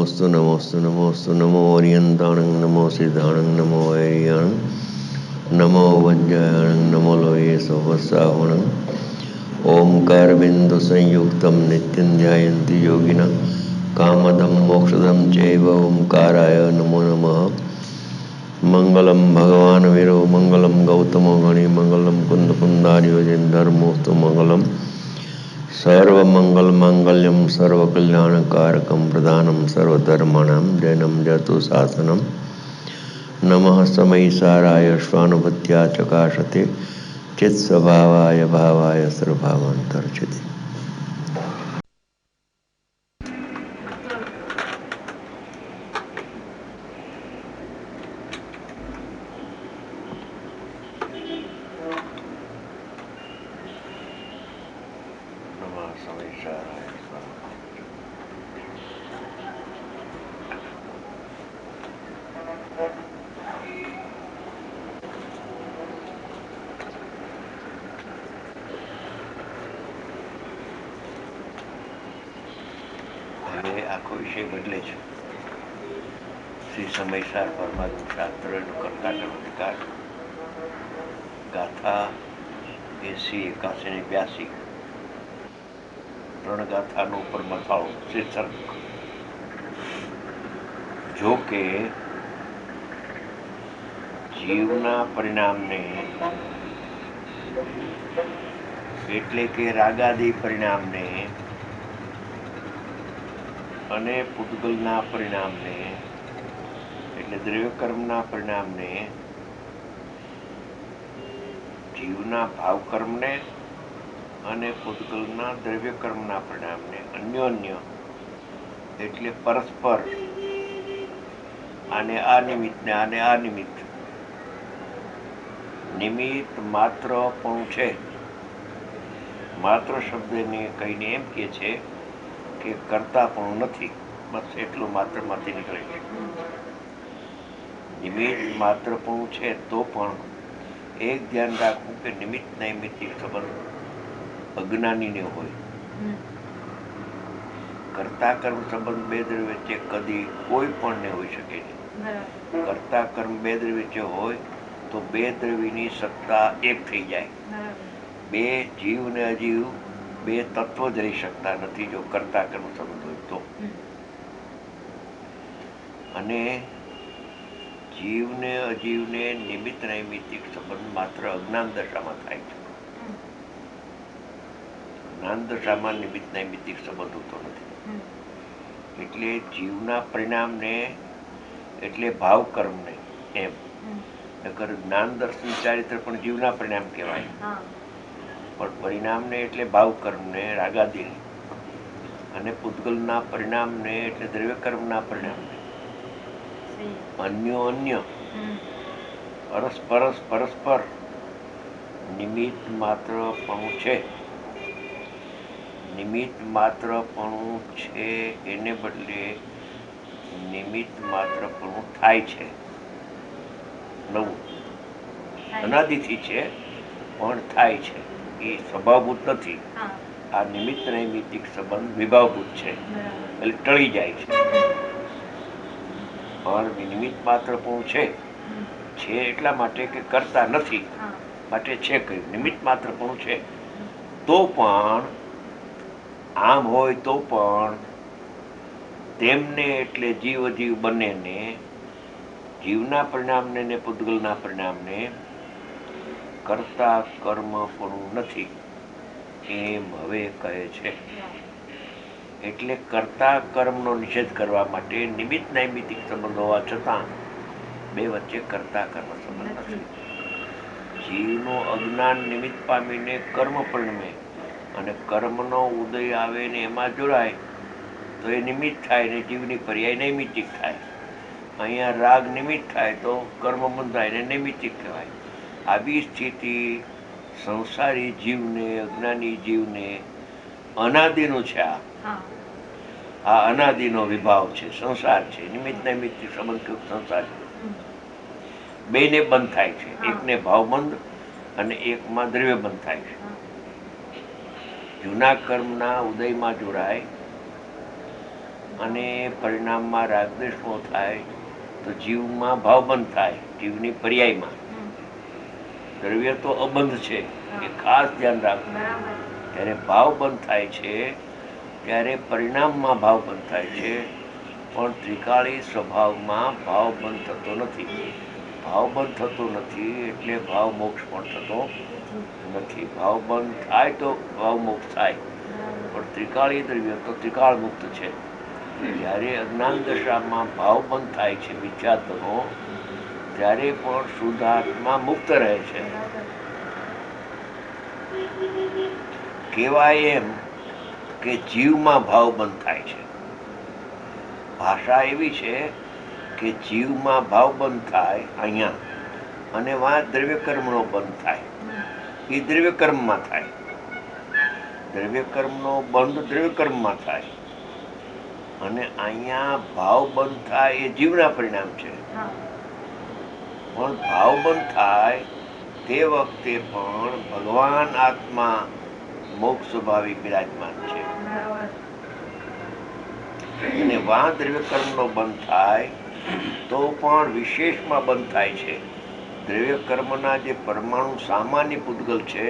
नमोस्तु नमोस्तु नमोस्तु नमो ओरियंताणं नमो सिद्धाणं नमो वैरियाणं नमो वज्रायणं नमो लोये सोवसावणं ओंकारबिंदु संयुक्तं नित्यं ध्यायन्ति योगिनः कामदं मोक्षदं चैव ओंकाराय नमो नमः। मंगलम भगवान वीरो मंगलम गौतमो गणि मंगलम कुंद कुंदारियोजन धर्मोस्तु मंगलम सर्वमंगल मांगल्यम सर्वकल्याणकारकम प्रधानम सर्वधर्माणां जैनम जतु शासनम नमः समयिसाराय स्वानुभूत्या चकाशते चित्स्वभावाय भावाय सर्वभावान्तर्चिते। આખો વિષય બદલે છે. શ્રી સમયસાર પરમાત્મા શાસ્ત્રનું કરતા ચમત્કાર ગાથા 80, 81 ને 82 ત્રણ ગાથાનો ઉપર મથાળો શીર્ષક. જો કે જીવના પરિણામને એટલે કે રાગાદી પરિણામને અને પૂતગલના પરિણામને એટલે દ્રવ્યકર્મના પરિણામને જીવના ભાવકર્મને અને પૂતગલના દ્રવ્યકર્મના પરિણામને અન્યોન્ય એટલે પરસ્પર આને આ નિમિત્તને આને આ નિમિત્ત નિમિત્ત માત્ર પણ છે. માત્ર શબ્દને કહીને એમ કહે છે કે કરતા પણ નથી. બસ એટલું માત્રમાંથી નીકળે છે. નિમિત્ત માત્ર પણ છે તો પણ એક ધ્યાન રાખવું કે નિમિત્ત નૈમિત્તિક સંબંધ અજ્ઞાનીને હોય. કરતા કર્મ સંબંધ બે દ્રવ્ય વચ્ચે કદી કોઈ પણ ને હોઈ શકે નહીં. કરતા કર્મ બે દ્રવ્ય વચ્ચે હોય તો બે દ્રવ્યની સત્તા એક થઈ જાય. બે જીવ ને અજીવ બે તત્વ જ રહી શકતા નથી જો કરતા કર્મ સંબંધ હોય તો. અને જીવને અજીવને નિમિત્ત નૈમિત્તિક સંબંધ માત્ર અજ્ઞાન દશામાં થાય છે. જ્ઞાન દશામાં નિમિત્ત નૈમિત્તિક સંબંધ હોતો નથી. એટલે જીવના પરિણામને એટલે ભાવ કર્મને એમ નકર જ્ઞાન દર્શન ચારિત્ર પણ જીવના પરિણામ કહેવાય. પણ પરિણામને એટલે ભાવ કર્મને રાગાદી અને પૂતગલના પરિણામને એટલે દ્રવ્યકર્મના પરિણામને અન્ય પરસ્પર નિમિત્ત માત્ર પણ છે. નિમિત્ત માત્ર પણ છે એને બદલે નિમિત્ત માત્ર પણ થાય છે. નવું અનાદિથી છે પણ થાય છે. એ સ્વભાવભૂત નથી. આ નિમિત્ત નૈમિત્તિક સંબંધ વિભાવભૂત છે એટલે ટળી જાય છે. પણ નિમિત્ત માત્ર પણ છે એટલા માટે કે કરતા નથી માટે છે કહ્યું. નિમિત્ત માત્ર પણ છે તો પણ આમ હોય તો પણ તેમને એટલે જીવ અજીવ બંનેને જીવના પરિણામને ને પૂતગલના પરિણામને કરતા કર્મ પણ નથી એમ હવે કહે છે. એટલે કરતા કર્મનો નિષેધ કરવા માટે નિમિત્ત નૈમિત્તિક સંબંધ હોવા છતાં બે વચ્ચે કરતા કર્મ સંબંધ નથી. જીવનો અજ્ઞાન નિમિત્ત પામીને કર્મ પરિણમે અને કર્મનો ઉદય આવે ને એમાં જોડાય તો એ નિમિત્ત થાય ને જીવની પર્યાય નૈમિત્તિક થાય. અહીંયા રાગ નિમિત્ત થાય તો કર્મ બંધાય ને નૈમિત્તિક કહેવાય. આવી સ્થિતિ સંસારી જીવને અજ્ઞાની જીવને અનાદિનું છે. આ અનાદિનો વિભાવ છે, સંસાર છે. નિમિત્ત નૈમિત્તિક સંબંધ સંસાર છે. બેને બંધ થાય છે. એકને ભાવબંધ અને એકમાં દ્રવ્ય બંધ થાય છે. જૂના કર્મના ઉદયમાં જોડાય અને પરિણામમાં રાગદ્વેષો થાય તો જીવમાં ભાવબંધ થાય. જીવની પર્યાયમાં દ્રવ્ય તો અબંધ છે, એ ખાસ ધ્યાન રાખવું. જ્યારે ભાવ બંધ થાય છે ત્યારે પરિણામમાં ભાવ બંધ થાય છે, પણ ત્રિકાળી સ્વભાવમાં ભાવ બંધ થતો નથી. ભાવ બંધ થતો નથી એટલે ભાવ મોક્ષ પણ થતો નથી. ભાવ બંધ થાય તો ભાવ મોક્ષ થાય, પણ ત્રિકાળી દ્રવ્ય તો ત્રિકાળ મુક્ત છે. જ્યારે અજ્ઞાન દશામાં ભાવ બંધ થાય છે મિથ્યાત્વનો, ત્યારે પણ શુદ્ધ આત્મા મુક્ત રહે છે. કહેવાય એમ કે જીવમાં ભાવ બંધ થાય છે. ભાષા એવી છે કે જીવમાં ભાવ બંધ થાય અહીંયા, અને વાં દ્રવ્યકર્મનો બંધ થાય. એ દ્રવ્યકર્મમાં થાય. દ્રવ્યકર્મનો બંધ દ્રવ્યકર્મમાં થાય, અને અહીંયા ભાવ બંધ થાય એ જીવના પરિણામ છે. પણ ભાવ બંધ થાય તે વખતે પણ ભગવાન આત્મા મોક્ષ સ્વભાવી બિરાજમાન છે. અને વાં દ્રવ્યકર્મનો બંધ થાય તો પણ વિશેષમાં બંધ થાય છે. દ્રવ્યકર્મના જે પરમાણુ સામાન્ય પૂતગલ છે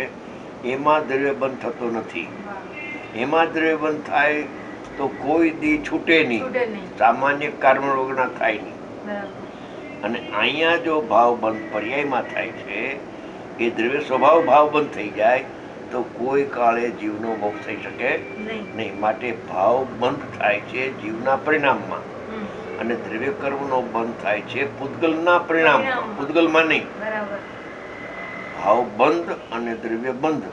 એમાં દ્રવ્ય બંધ થતો નથી. એમાં દ્રવ્ય બંધ થાય તો કોઈ દી છૂટે નહીં, સામાન્ય કારણ વગરના થાય નહીં. અને અહીંયા જો ભાવ બંધ પર્યાયમાં થાય છે, એ દ્રવ્ય સ્વભાવ ભાવ બંધ થઈ જાય તો કોઈ કાળે જીવનો મોક્ષ થઈ શકે નહીં. માટે ભાવ બંધ થાય છે જીવના પરિણામમાં, અને દ્રવ્ય કર્મનો બંધ થાય છે પૂતગલના પરિણામમાં, પૂતગલમાં નહીં. ભાવ બંધ અને દ્રવ્ય બંધ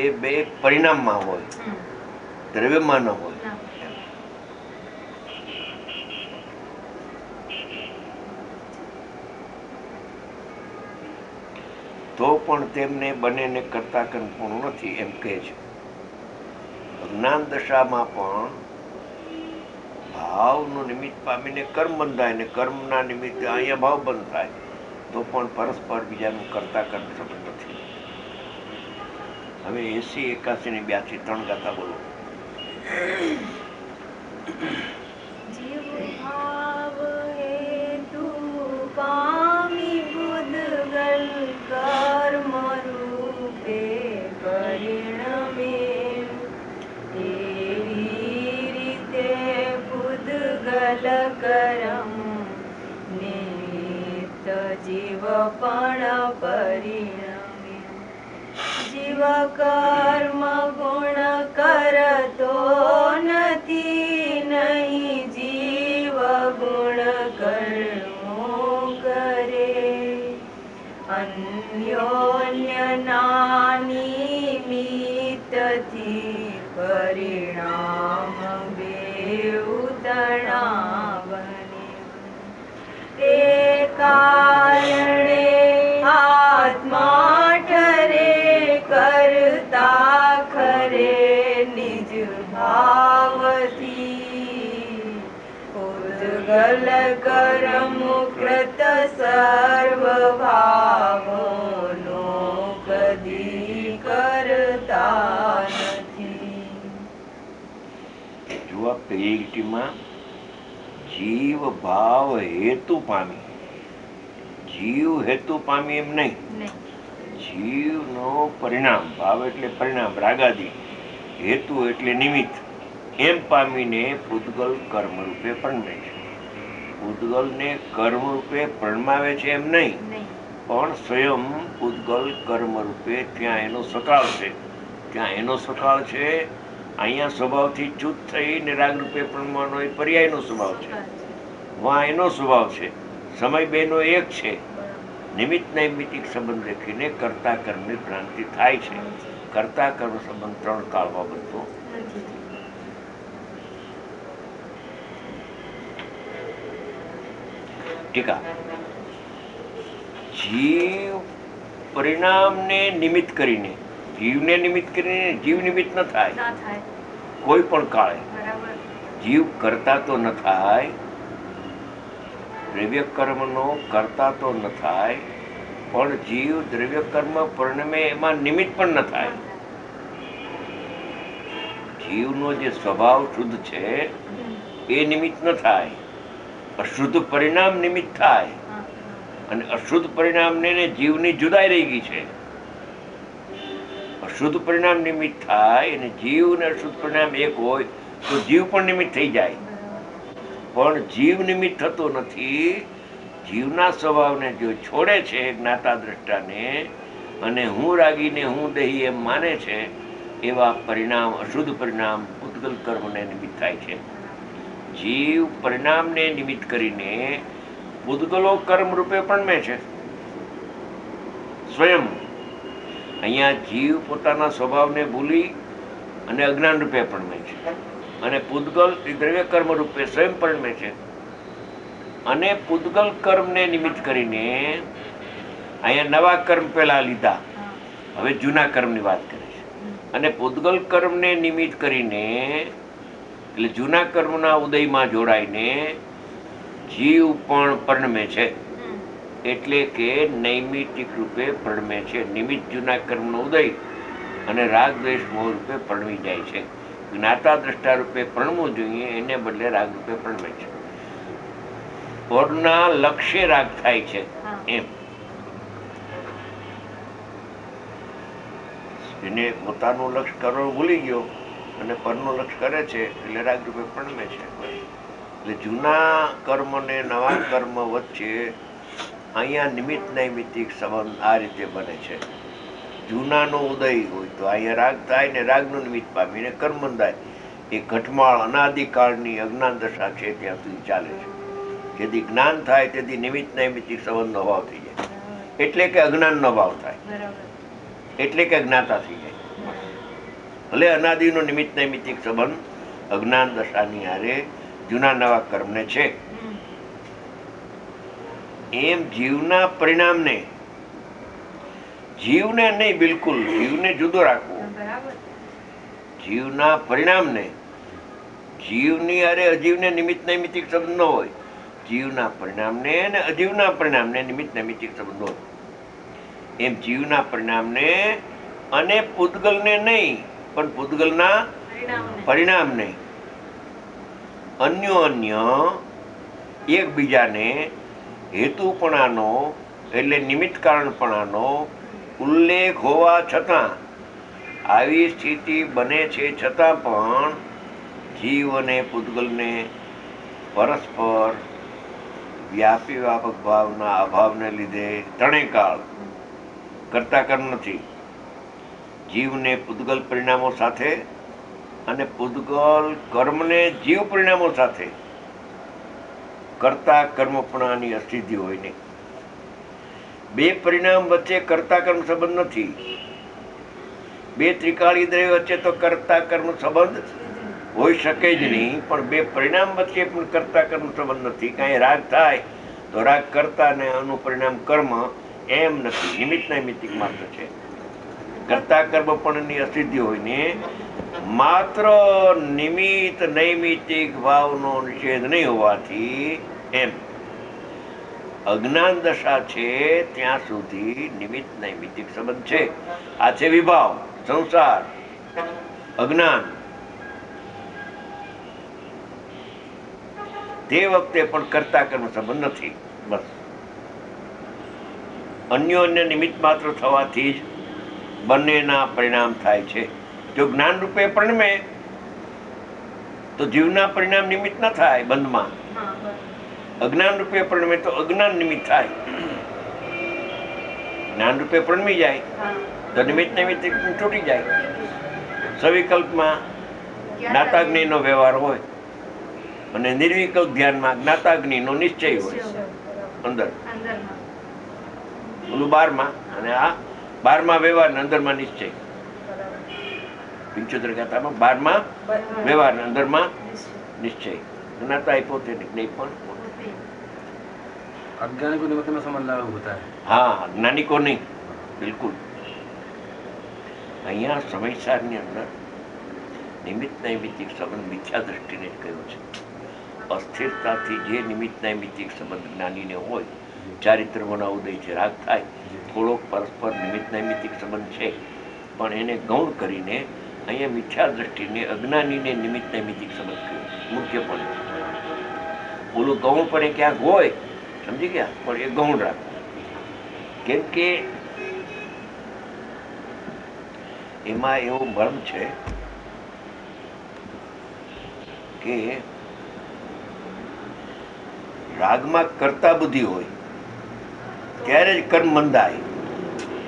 એ બે પરિણામમાં હોય, દ્રવ્યમાં ન હોય. તો પણ તેમને બંનેને કરતા કંપણું નથી એમ કહે છે. અજ્ઞાન દશામાં પણ ભાવનું નિમિત્ત પામીને કર્મ બંધાય, ને કર્મના નિમિત્તે અહીંયા ભાવ બંધ થાય તો પણ પરસ્પર બીજાનું કરતા કર્મ સંબંધ નથી. હવે 80, 81 ને 82 3 ગાથા બોલો. કર્મ રૂપે પરિણમે, એવી રીતે પૂતગલ કરમ નિમિત્ત જીવ પણ પરિણમે. જીવ કર્મ ગુણ કરતો નથી, નહીં જીવ ગુણ કર્મો કરે. અન્યોન્યના નિમિત્તથી પરિણામ બેઉ તણા બને. તે કારણે આત્મા ઠરે કરતા ખરે નિજ ભાવથી. પૂતગલ કર્મ કૃત સર્વ ભાવોનો કદી કરતા નથી. જો આ પહેલી લીટીમાં જીવ ભાવ હેતુ પામી, જીવ હેતુ પામી એમ નહીં, જીવનો પરિણામ, ભાવ એટલે પરિણામ, રાગાદી, હેતુ એટલે નિમિત્ત, એમ પામીને પૂતગલ કર્મ રૂપે પરણમે છે. પૂતગલને કર્મ રૂપે પરણમાવે છે એમ નહીં, પણ સ્વયં પૂતગલ કર્મ રૂપે ત્યાં એનો સકાળ છે. ત્યાં એનો સકાળ છે. અહીંયા સ્વભાવથી ચૂત થઈને રાગ રૂપે પરણવાનો એ પર્યાયનો સ્વભાવ છે. વાં એનો સ્વભાવ છે. સમય બેનો એક છે. નિમિત્ત નૈમિતિક સંબંધ રાખીને કર્તા કર્મની ભ્રાંતિ થાય છે. કર્તા કર્મ સંબંધ 3 કાળમાં બનતો. ટીકા. જીવ પરિણામને નિમિત્ત કરીને, જીવને નિમિત્ત કરીને જીવ નિમિત્ત ન થાય કોઈ પણ કાળે. જીવ કરતા તો ન થાય, દ્રવ્ય કર્મનો કરતા તો ન થાય, પણ જીવ દ્રવ્ય કર્મ પરિણમે એમાં નિમિત્ત પણ ન થાય. જીવનો જે સ્વભાવ શુદ્ધ છે એ નિમિત્ત ન થાય, અશુદ્ધ પરિણામ નિમિત્ત થાય. અને અશુદ્ધ પરિણામને જીવની જુદાઈ રહી ગઈ છે. અશુદ્ધ પરિણામ નિમિત્ત થાય અને જીવ અને અશુદ્ધ પરિણામ એક હોય તો જીવ પણ નિમિત્ત થઈ જાય. પણ જીવ નિમિત્ત થતો નથી. જીવના સ્વભાવને જો છોડે છે જ્ઞાતા દ્રષ્ટાને, અને હું રાગીને હું દહી એમ માને છે, એવા પરિણામ અશુદ્ધ પરિણામ પૂતગલ કર્મને નિમિત્ત થાય છે. જીવ પરિણામને નિમિત્ત કરીને પૂતગલો કર્મ રૂપે પણમે છે સ્વયં. અહીંયા જીવ પોતાના સ્વભાવને ભૂલી અને અજ્ઞાન રૂપે પણમે છે, અને પૂતગલ દ્રવ્ય કર્મ રૂપે સ્વયં પણમે છે. અને પૂતગલ કર્મને નિમિત્ત કરીને અહીંયા નવા કર્મ પહેલા લીધા, હવે જૂના કર્મની વાત કરે છે. અને પૂતગલ કર્મને નિમિત્ત કરીને એટલે જૂના કર્મના ઉદયમાં જોડાઈને જીવ પણ પરિણમે છે. એટલે કે નૈમિતિક રૂપે પરિણમે છે. નિમિત્ત જૂના કર્મનો ઉદય અને રાગ દ્વેષ મોહ રૂપે પરિણમી જાય છે. જ્ઞાતા દ્રષ્ટા રૂપે પરિણમવું જોઈએ, એને બદલે રાગ રૂપે પરિણમે છે. પરના લક્ષ્ય રાગ થાય છે એમ. એને પોતાનું લક્ષ્ય કરવાનું ભૂલી ગયો અને પરનું લક્ષ્ય કરે છે એટલે રાગ રૂપે પરિણમે છે. એટલે જૂના કર્મ ને નવા કર્મ વચ્ચે અહીંયા નિમિત્ત નૈમિત્તિક સંબંધ આ રીતે બને છે. જૂનાનો ઉદય હોય તો અહીંયા રાગ થાય ને રાગનું નિમિત્ત પામીને કર્મ બંધાય. એ ઘટમાળ અનાદિકાળની અજ્ઞાન દશા છે ત્યાં સુધી ચાલે છે. જેથી જ્ઞાન થાય તેથી નિમિત્ત નૈમિત્તિક સંબંધનો અભાવ થઈ જાય, એટલે કે અજ્ઞાનનો અભાવ થાય, એટલે કે જ્ઞાતા થઈ જાય. ભલે અનાદિનો નિમિત્ત નૈમિત્તિક સંબંધ અજ્ઞાન દશાની હારે જૂના નવા કર્મને છે. એમ જીવના પરિણામને, જીવને નહીં, બિલકુલ જીવને જુદો રાખવો. જીવના પરિણામને, જીવની હારે અજીવને નિમિત્ત નૈમિત્તિક સંબંધ ન હોય. જીવના પરિણામને અને અજીવના પરિણામને નિમિત્ત નૈમિત્તિક સંબંધ હોય. એમ જીવના પરિણામને અને પૂતગલને નહીં, પણ પૂતગલના પરિણામને અન્ય એકબીજાને હેતુપણાનો એટલે નિમિત્ત કારણપણાનો ઉલ્લેખ હોવા છતાં, આવી સ્થિતિ બને છે છતાં પણ જીવ અને પૂતગલને પરસ્પર વ્યાપી વ્યાપક ભાવના અભાવને લીધે ત્રણેય કાળ કરતા કર્મ નથી. જીવને પૂતગલ પરિણામો સાથે અને પૂતગલ કર્મને જીવ પરિણામો સાથે કરતા કર્મપણાની અસ્થિતિ હોય નહીં. બે પરિણામ વચ્ચે કરતા કર્મ સંબંધ નથી. બે ત્રિકાળી દ્રવ્ય વચ્ચે તો કરતા કર્મ સંબંધ હોઈ શકે જ નહીં, પણ બે પરિણામ વચ્ચે પણ કરતા કર્મ સંબંધ નથી. કાંઈ રાગ થાય તો રાગ કરતા ને આનું પરિણામ કર્મ એમ નથી, નિમિત્ત નૈમિત્તિક માત્ર છે. કરતા કર્મપણની અસિદ્ધિ હોય ને માત્ર નિમિત્ત નૈમિત્તિક ભાવનો નિષેધ નહીં હોવાથી એમ અજ્ઞાન દશા છે ત્યાં સુધી નિમિત્ત નૈમિત્તિક સંબંધ છે. આ છે વિભાવ, સંસાર, અજ્ઞાન. તે વખતે પણ કરતા કર્મ સંબંધ નથી. બસ અન્ય નિમિત્ત માત્ર થવાથી જ બંનેના પરિણામ થાય છે. જો જ્ઞાન રૂપે પરિણમે તો જીવના પરિણામ નિમિત્ત ન થાય બંધમાં. અજ્ઞાન રૂપે પરિણમે તો અજ્ઞાન નિમિત્ત થાય. જ્ઞાન રૂપે પરિણમી જાય તો નિમિત્ત નિમિત્ત તૂટી જાય. સવિકલ્પમાં જ્ઞાતાગ્નિનો વ્યવહાર હોય અને નિર્વિકલ્પ ધ્યાનમાં જ્ઞાતાગ્નિનો નિશ્ચય હોય અંદર, ઓલું 12માં અને આ 12માં વ્યવહાર ને અંદરમાં નિશ્ચય. 75 ગાથામાં 12માં વ્યવહાર ને અંદરમાં નિશ્ચય. જ્ઞાતા પોતે નહીં પણ अज्ञानी को निमित्त में समझ लागू होता है. हाँ, अज्ञानी को नहीं, बिल्कुल. અહીંયા સમયસારની અંદર નિમિત્ત નૈમિત્તિક સંબંધ મિથ્યા દ્રષ્ટિને જ કહ્યો છે. અસ્થિરતાથી જે નિમિત્ત નૈમિત્તિક સંબંધ જ્ઞાનીને હોય, ચારિત્રમોના ઉદય છે, રાગ થાય, થોડોક પરસ્પર નિમિત્ત નૈમિત્તિક સંબંધ છે, પણ એને ગૌણ કરીને અહીંયા મિથ્યા દ્રષ્ટિને અજ્ઞાનીને નિમિત્ત નૈમિત્તિક સંબંધ કહ્યો મુખ્યપણે. ઓલું ગૌણ પણ એ ક્યાંક હોય, સમજી ગયા, પણ એ ગૌણ રાખવું. કેમ કે એમાં એવો મર્મ છે કે રાગમાં કરતા બુદ્ધિ હોય ત્યારે જ કર્મ બંધાય.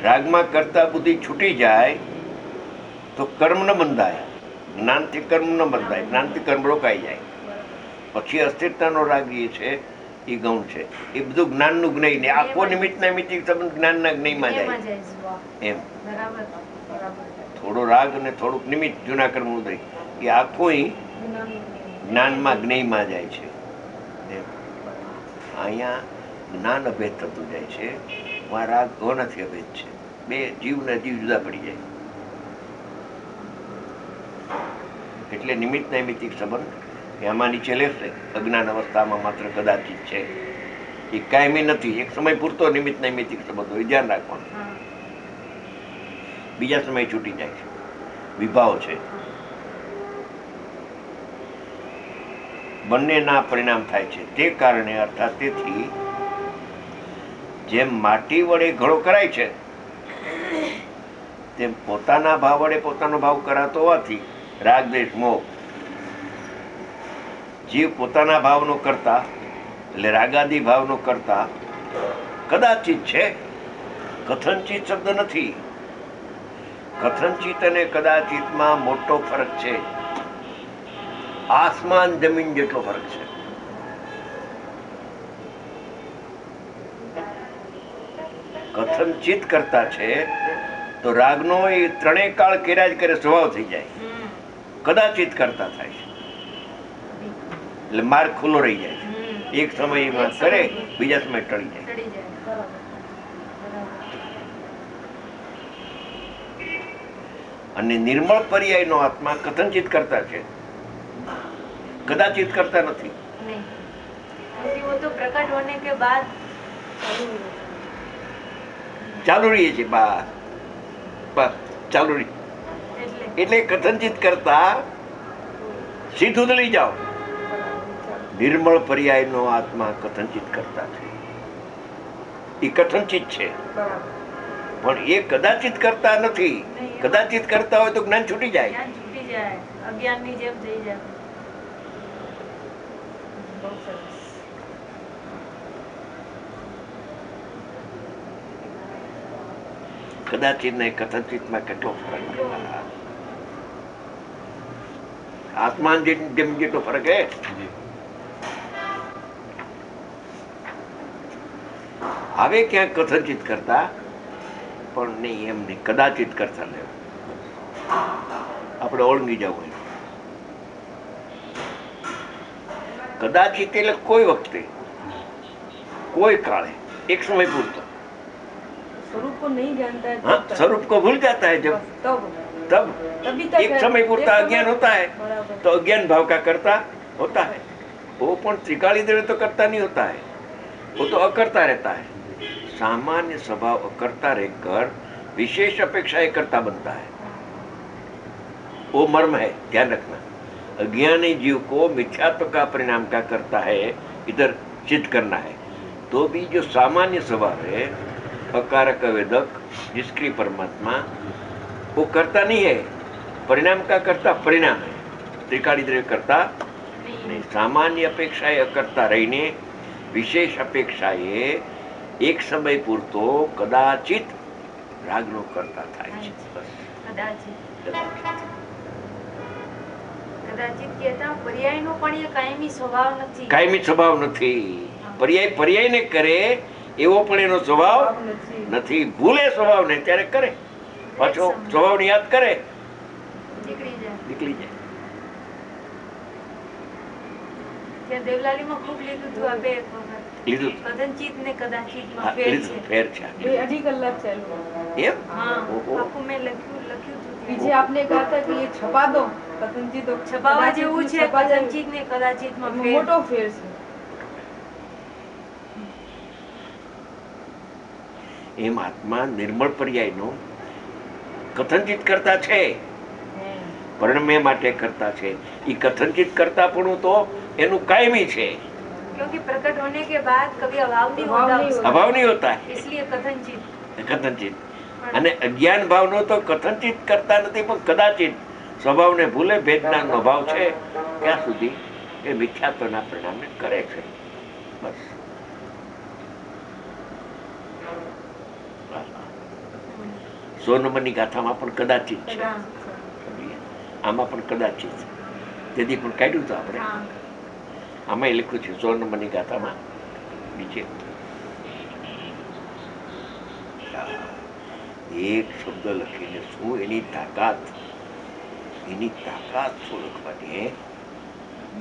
રાગમાં કરતા બુદ્ધિ છૂટી જાય તો કર્મ ન બંધાય, જ્ઞાનથી કર્મ ન બંધાય, જ્ઞાનથી કર્મ રોકાઈ જાય. પછી અસ્થિરતાનો રાગ જે છે એ ગૌણ છે. એ બધું જ્ઞાનનું જ્ઞેય ને આખો નિમિત્ત નૈમિત્તિક સંબંધ જ્ઞાનના જ્ઞેયમાં જાય એમ. થોડો રાગ અને થોડુંક નિમિત્ત જૂના કર્મ ઉદય એ આખું જ્ઞાનમાં જ્ઞેયમાં જાય છે એમ. અહીંયા જ્ઞાન અભેદ થતું જાય છે, આ રાગ ગૌણથી અભેદ છે. બે જીવના જીવ જુદા પડી જાય. એટલે નિમિત્ત નૈમિત્તિક સંબંધ એમાં નીચે લેશે. અજ્ઞાન અવસ્થામાં માત્ર કદાચિત છે, એ કાયમી નથી. એક સમય પૂરતો નિમિત્ત નૈમિત્તિક સંબંધ હોય, ધ્યાન રાખવાનું. બીજા સમય છૂટી જાય છે, વિભાવ છે. બંનેના પરિણામ થાય છે. તે કારણે અર્થાત તેથી જેમ માટી વડે ઘડો કરાય છે તેમ પોતાના ભાવ વડે પોતાનો ભાવ કરાતો હોવાથી રાગ દ્વેષ મોહ જીવ પોતાના ભાવનો કરતા એટલે રાગાદિ ભાવનો કરતા કદાચિત છે. કથનચિત શબ્દ નથી. કથનચિત અને કદાચિતમાં મોટો ફરક છે. આસમાન જમીન જેટલો ફરક છે. કથનચિત કરતા છે તો રાગનો એ ત્રણેય કાળ કર્યા જ કરે સ્વભાવ થઈ જાય. કદાચિત કરતા થાય છે એટલે માર્ગ ખુલ્લો રહી જાય છે. એક સમયમાં કરે, બીજા સમય ટળી જાય. અને નિર્મળ પર્યાયનો આત્મા કથનચિત કરતા છે, કદાચિત કરતા નથી. ચાલુ રહીએ છીએ બસ ચાલુ રહી. એટલે કથનચિત કરતા સીધું લઈ જાઓ. નિર્મળ પર્યાયનો આત્મા કથનચિત કરતા છે. એ કથનચિત છે પણ એ કદાચિત કરતા નથી. કદાચિત કરતા હોય તો જ્ઞાન છૂટી જાય. અજ્ઞાનની જેમ થઈ જાય. કદાચિત ને કથનચિતમાં કેટલો ફરક. આસમાન જેમ જેટલો ફરક હે. હવે ક્યાંક કથનચિત કરતા પણ નહીં, એમ નહીં, કદાચિત કરતા લેવું. આપણે ઓળંગી જવું. કદાચિત એટલે કોઈ વખતે, કોઈ કાળે, એક સમય પૂરતો. स्वरूप को नहीं जानता है, हाँ, स्वरूप को भूल जाता है जब तब एक समय पूरता अज्ञान होता है तो अज्ञान भाव का करता होता है. वो पण त्रिकाली देव तो करता नहीं होता है, वो तो अकर्ता रहता है. सामान्य स्वभाव अकर्ता रहकर विशेष अपेक्षा करता बनता है. वो मर्म है, ध्यान रखना. अज्ञानी जीव को मिथ्यात्व का परिणाम का करता है, इधर सिद्ध करना है. तो भी जो सामान्य स्वभाव है अकारक वेदक निष्क्रिय परमात्मा, वो करता नहीं है, परिणाम का करता परिणाम है. त्रिकाली द्रव्य करता नहीं. सामान्य अपेक्षाए अकर्ता रहीने विशेष अपेक्षाए एक समय पूरतो कदाचित रागनो करता થાય છે. કદાચિત કહેતા પર્યાયનો પણ એ કાયમી સ્વભાવ નથી. કાયમી સ્વભાવ નથી. પર્યાય પર્યાયને કરે એવો પણ એનો સ્વભાવ નથી. ભૂલે સ્વભાવને ત્યારે કરે, પાછો સ્વભાવને યાદ કરે, નીકળી જાય. ત્યાં દેવલાલીમાં ખૂબ લીધું હતું. આ બે લીધું કદનચિત ને કદાચિતમાં ફેર છે. બે અઢી કલાક ચાલ્યું. એમ હા, આખું મેં લખ્યું હતું. पीछे आपने कहा था कि ये छपा दो कथनचित छपावा જેવું છે. કદનચિત ને કદાચિતમાં મોટો ફેર છે. એમ આત્મા નિર્મળ પર્યાયનો કથનચિત કરતા છે, પરિણમે માટે કરતા છે. એ કથનચિત કરતા પણ તો એનું કાયમી છે, क्योंकि प्रकट होने के बाद कभी अभाव नहीं अभाव होता नहीं उसका। અભાવ નહીં હોતા है इसलिए कथनचित। કથનચિત અને અજ્ઞાન ભાવનો તો કથનચિત કરતા નથી પણ કદાચિત સ્વભાવને ભૂલે ભેદજ્ઞાનનો ભાવ છે ત્યાં સુધી એ મિથ્યાત્વના પરિણામે કરે છે બસ. સો નંબરની ગાથામાં પણ કદાચિત છે, हाँ, આમાં પણ કદાચિત તેથી પણ કાઢ્યું તો આપણે हाँ, આમાં લખ્યું છે 100 નંબરની ગાથામાં નીચે એક શબ્દ લખીને શું એની તાકાત શું લખવાની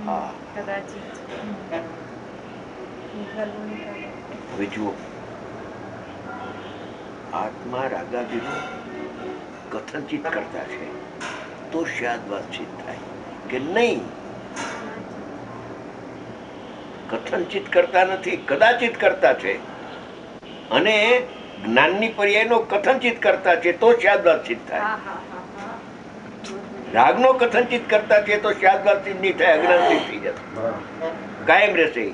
હા. कदाचित। હવે જુઓ આત્મા રાગાદીનો કથનચિત કરતા છે તો શાયદ વાતચીત થાય કે નહીં. કથનચિત કરતા નથી, કદાચિત કરતા છે અને જ્ઞાનની પર્યાયનો કથનચિત કરતા છે તો શાયદ વાતચીત થાય. हाँ, हाँ, हाँ, हाँ। રાગનો કથનચિત કરતા છે તો શાયદ વાતચીત નહીં થાય, અજ્ઞાનથી થઈ જશે, કાયમ રહેશે.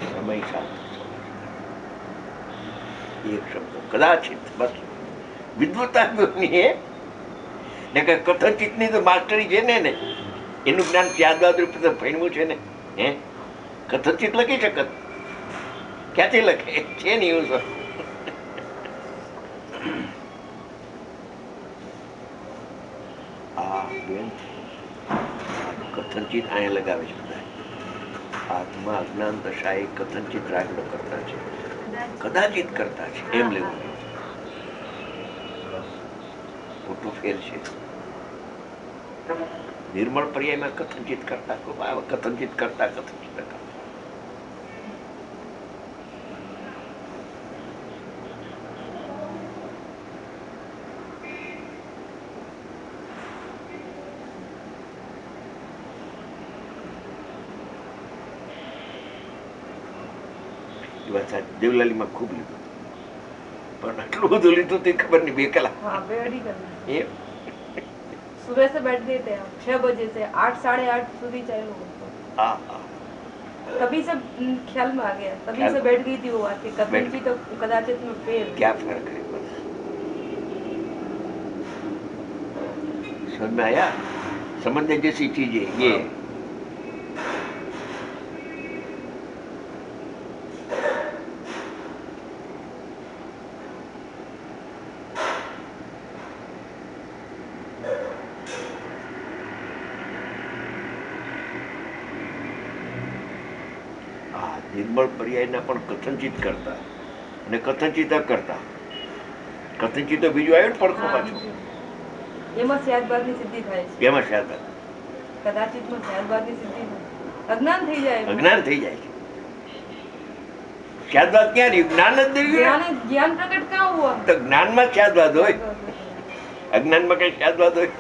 સમય સાથે એક શબ્દ કદાચિત બસ વિદ્વતા ની ને કે કથનચિત ની તો માસ્ટરી છે ને એનું જ્ઞાન ત્યારબાદ રૂપે તો ભણવું છે ને હે કથનચિત લખી શકત ક્યાંથી લખે છે ને એવું સર. આ બેન કથનચિત અહીંયા લગાવે છે બધા. આત્મા અજ્ઞાન દશા એ કથનચિત રાગનો કરતા છે, કદાચિત કરતા છે એમ લેવું મોટું ફેર છે. નિર્મળ પર્યાયમાં કથનચિત કરતા કથનચિત કરતા કથનચિત કરતા દેવલાલીમાં ખૂબ લીધું પણ આટલું બધું લીધું તે ખબર નહીં 2 કલાક हाँ बेड़ी करना। એ सुबह से बैठते थे हम 6 बजे से 8 साढ़े 8 સુધી ચાલુ होता। હા હા तभी से ख्याल में आ गया, तभी ख्याल से बैठ गई थी वो बात कि कथनचित तो कदाचित में फेर है। क्या फर्क है बस समझ में आया. समझने जैसी चीज है ये. નિર્મળ પર્યાયના પણ કથનચિત કરતા અને કથનચિત કરતા કથનચિત તો બીજું આવ્યું ને પડખું हाँ, પાછું એમાં સ્યાદબાદની સિદ્ધિ થાય છે, એમાં શાયદ કદાચિતમાં સ્યાદબાદની સિદ્ધિ થાય, અજ્ઞાન થઈ જાય, અજ્ઞાન થઈ જાય છે. શાયદવાદ ક્યાં રહ્યું? જ્ઞાન જ નહીં રહ્યું. ज्ञान प्रकट कहाँ हुआ? તો જ્ઞાનમાં શાયદવાદ હોય, અજ્ઞાનમાં કઈ શાયદવાદ હોય?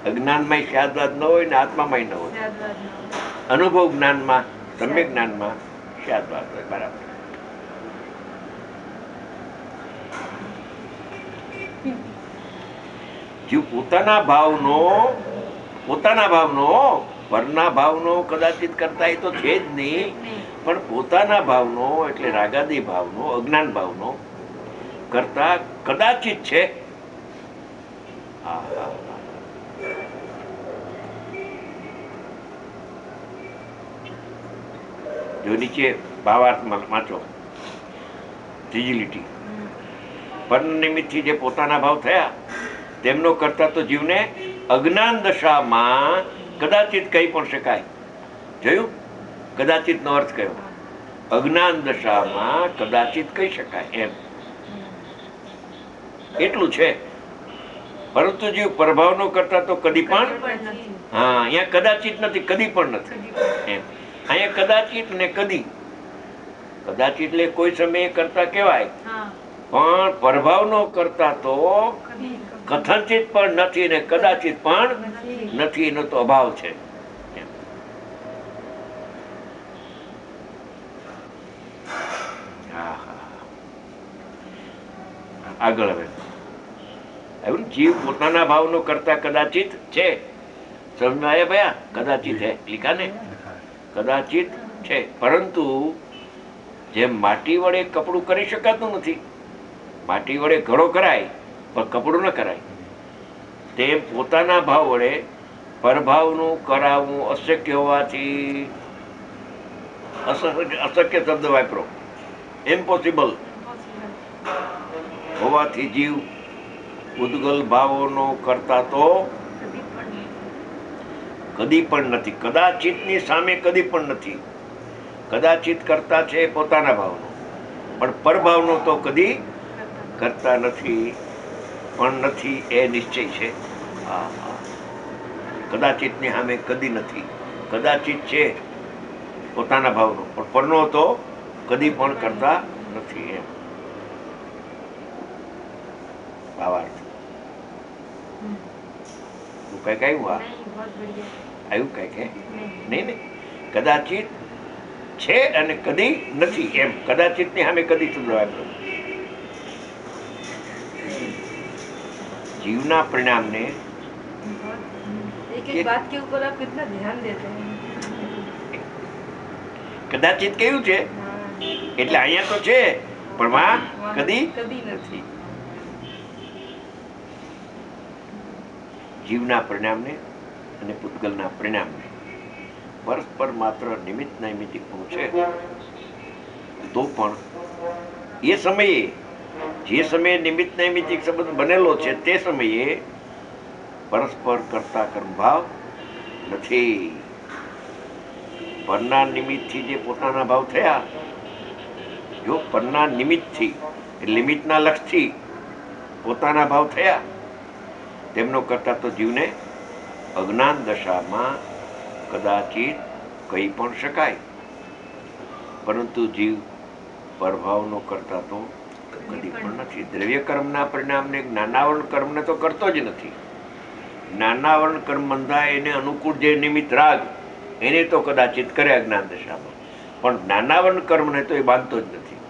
અજ્ઞાનમાં શાયદવાદ ન હોય ને આત્મામાં ન હોય. स्यादवाद न हो। અનુભવ જ્ઞાનમાં સમ્યક જ્ઞાનમાં શાયદવાદ હોય. બરાબર. જીવ પોતાના ભાવનો પરના ભાવનો કદાચિત કરતા એ તો છે જ નહીં, પણ પોતાના ભાવનો એટલે રાગાદી ભાવનો અજ્ઞાન ભાવનો કરતા કદાચિત છે. હા હા હા. જો નીચે ભાવાર્થ વાંચો, ત્રીજી લીટી. પર નિમિત્તથી જે પોતાના ભાવ થયા તેમનો કરતા તો જીવને અજ્ઞાન દશામાં કદાચિત કહી પણ શકાય. જોયું? કદાચિત નો અર્થ કયો? અજ્ઞાન દશામાં કદાચિત કહી શકાય એમ એટલું છે. પરંતુ જીવ પ્રભાવનો કરતા તો કદી પણ હા અહીંયા કદાચિત નથી, કદી પણ નથી એમ. અહીંયા કદાચિત ને કદી. કદાચિત એટલે કોઈ સમયે કરતા કહેવાય, हाँ, પણ પ્રભાવનો કરતા તો कभी કથનચિત પણ નથી ને કદાચિત પણ નથી, એનો તો અભાવ છે એમ. આગળ હવે આવ્યું ને? જીવ પોતાના ભાવનો કરતા કદાચિત છે. સમજમાં આવ્યા ભયા? કદાચિત હે લીખા ને, लिखा है। કદાચિત છે. પરંતુ જેમ માટી વડે કપડું કરી શકાતું નથી, માટી વડે ઘડો કરાય પણ કપડું ન કરાય, તેમ પોતાના ભાવ વડે પરભાવનું કરાવવું અશક્ય હોવાથી, અશક્ય શબ્દ વાપરો, ઇમ્પોસિબલ હોવાથી જીવ ઉદ્ગલ ભાવોનો કરતા તો કદી પણ નથી. કદાચિતની સામે કદી પણ નથી. કદાચિત કરતા છે પોતાના ભાવનો, પણ પરભાવનો તો કદી કરતા નથી. પણ નથી એ નિશ્ચય છે. હા હા, કદાચિતની સામે કદી નથી. કદાચિત છે પોતાના ભાવનો, પણ પરનો તો કદી પણ કરતા નથી. એમ ભાવાર્થ તું કઈક આવ્યું? આ नहीं बहुत बढ़िया આવ્યું કઈક? હે नहीं નહીં ને, કદાચિત છે અને કદી નથી. એમ કદાચિતની સામે કદી શબ્દ વાપરો. જીવના પરિણામને एक एक बात के ऊपर आप कितना ध्यान देते हैं। કદાચિત કેવું છે हाँ, એટલે અહીંયા તો છે પણ માં કદી कभी नहीं। જીવના પરિણામને અને પૂતગલના પરિણામને પરસ્પર માત્ર નિમિત્ત નૈમિતિકનું છે. તો પણ એ સમયે, જે સમયે નિમિત્ત નૈમિતિક સંબંધ બનેલો છે તે સમયે પરસ્પર કરતા કર્મભાવ નથી. પરના નિમિત્તથી જે પોતાના ભાવ થયા, જો પરના નિમિત્તથી નિમિત્તના લક્ષથી પોતાના ભાવ થયા, તેમનો કરતા તો જીવને અજ્ઞાન દશામાં કદાચિત કહી પણ શકાય, પરંતુ જીવ પરભાવનો કરતા તો કદી પણ નથી. દ્રવ્ય કર્મના પરિણામને જ્ઞાનાવરણ કર્મને તો કરતો જ નથી. જ્ઞાનાવરણ કર્મ બંધાય એને અનુકૂળ જે નિમિત્ત રાગ એને તો કદાચિત કરે અજ્ઞાન દશામાં, પણ જ્ઞાનાવરણ કર્મને તો એ બાંધતો જ નથી.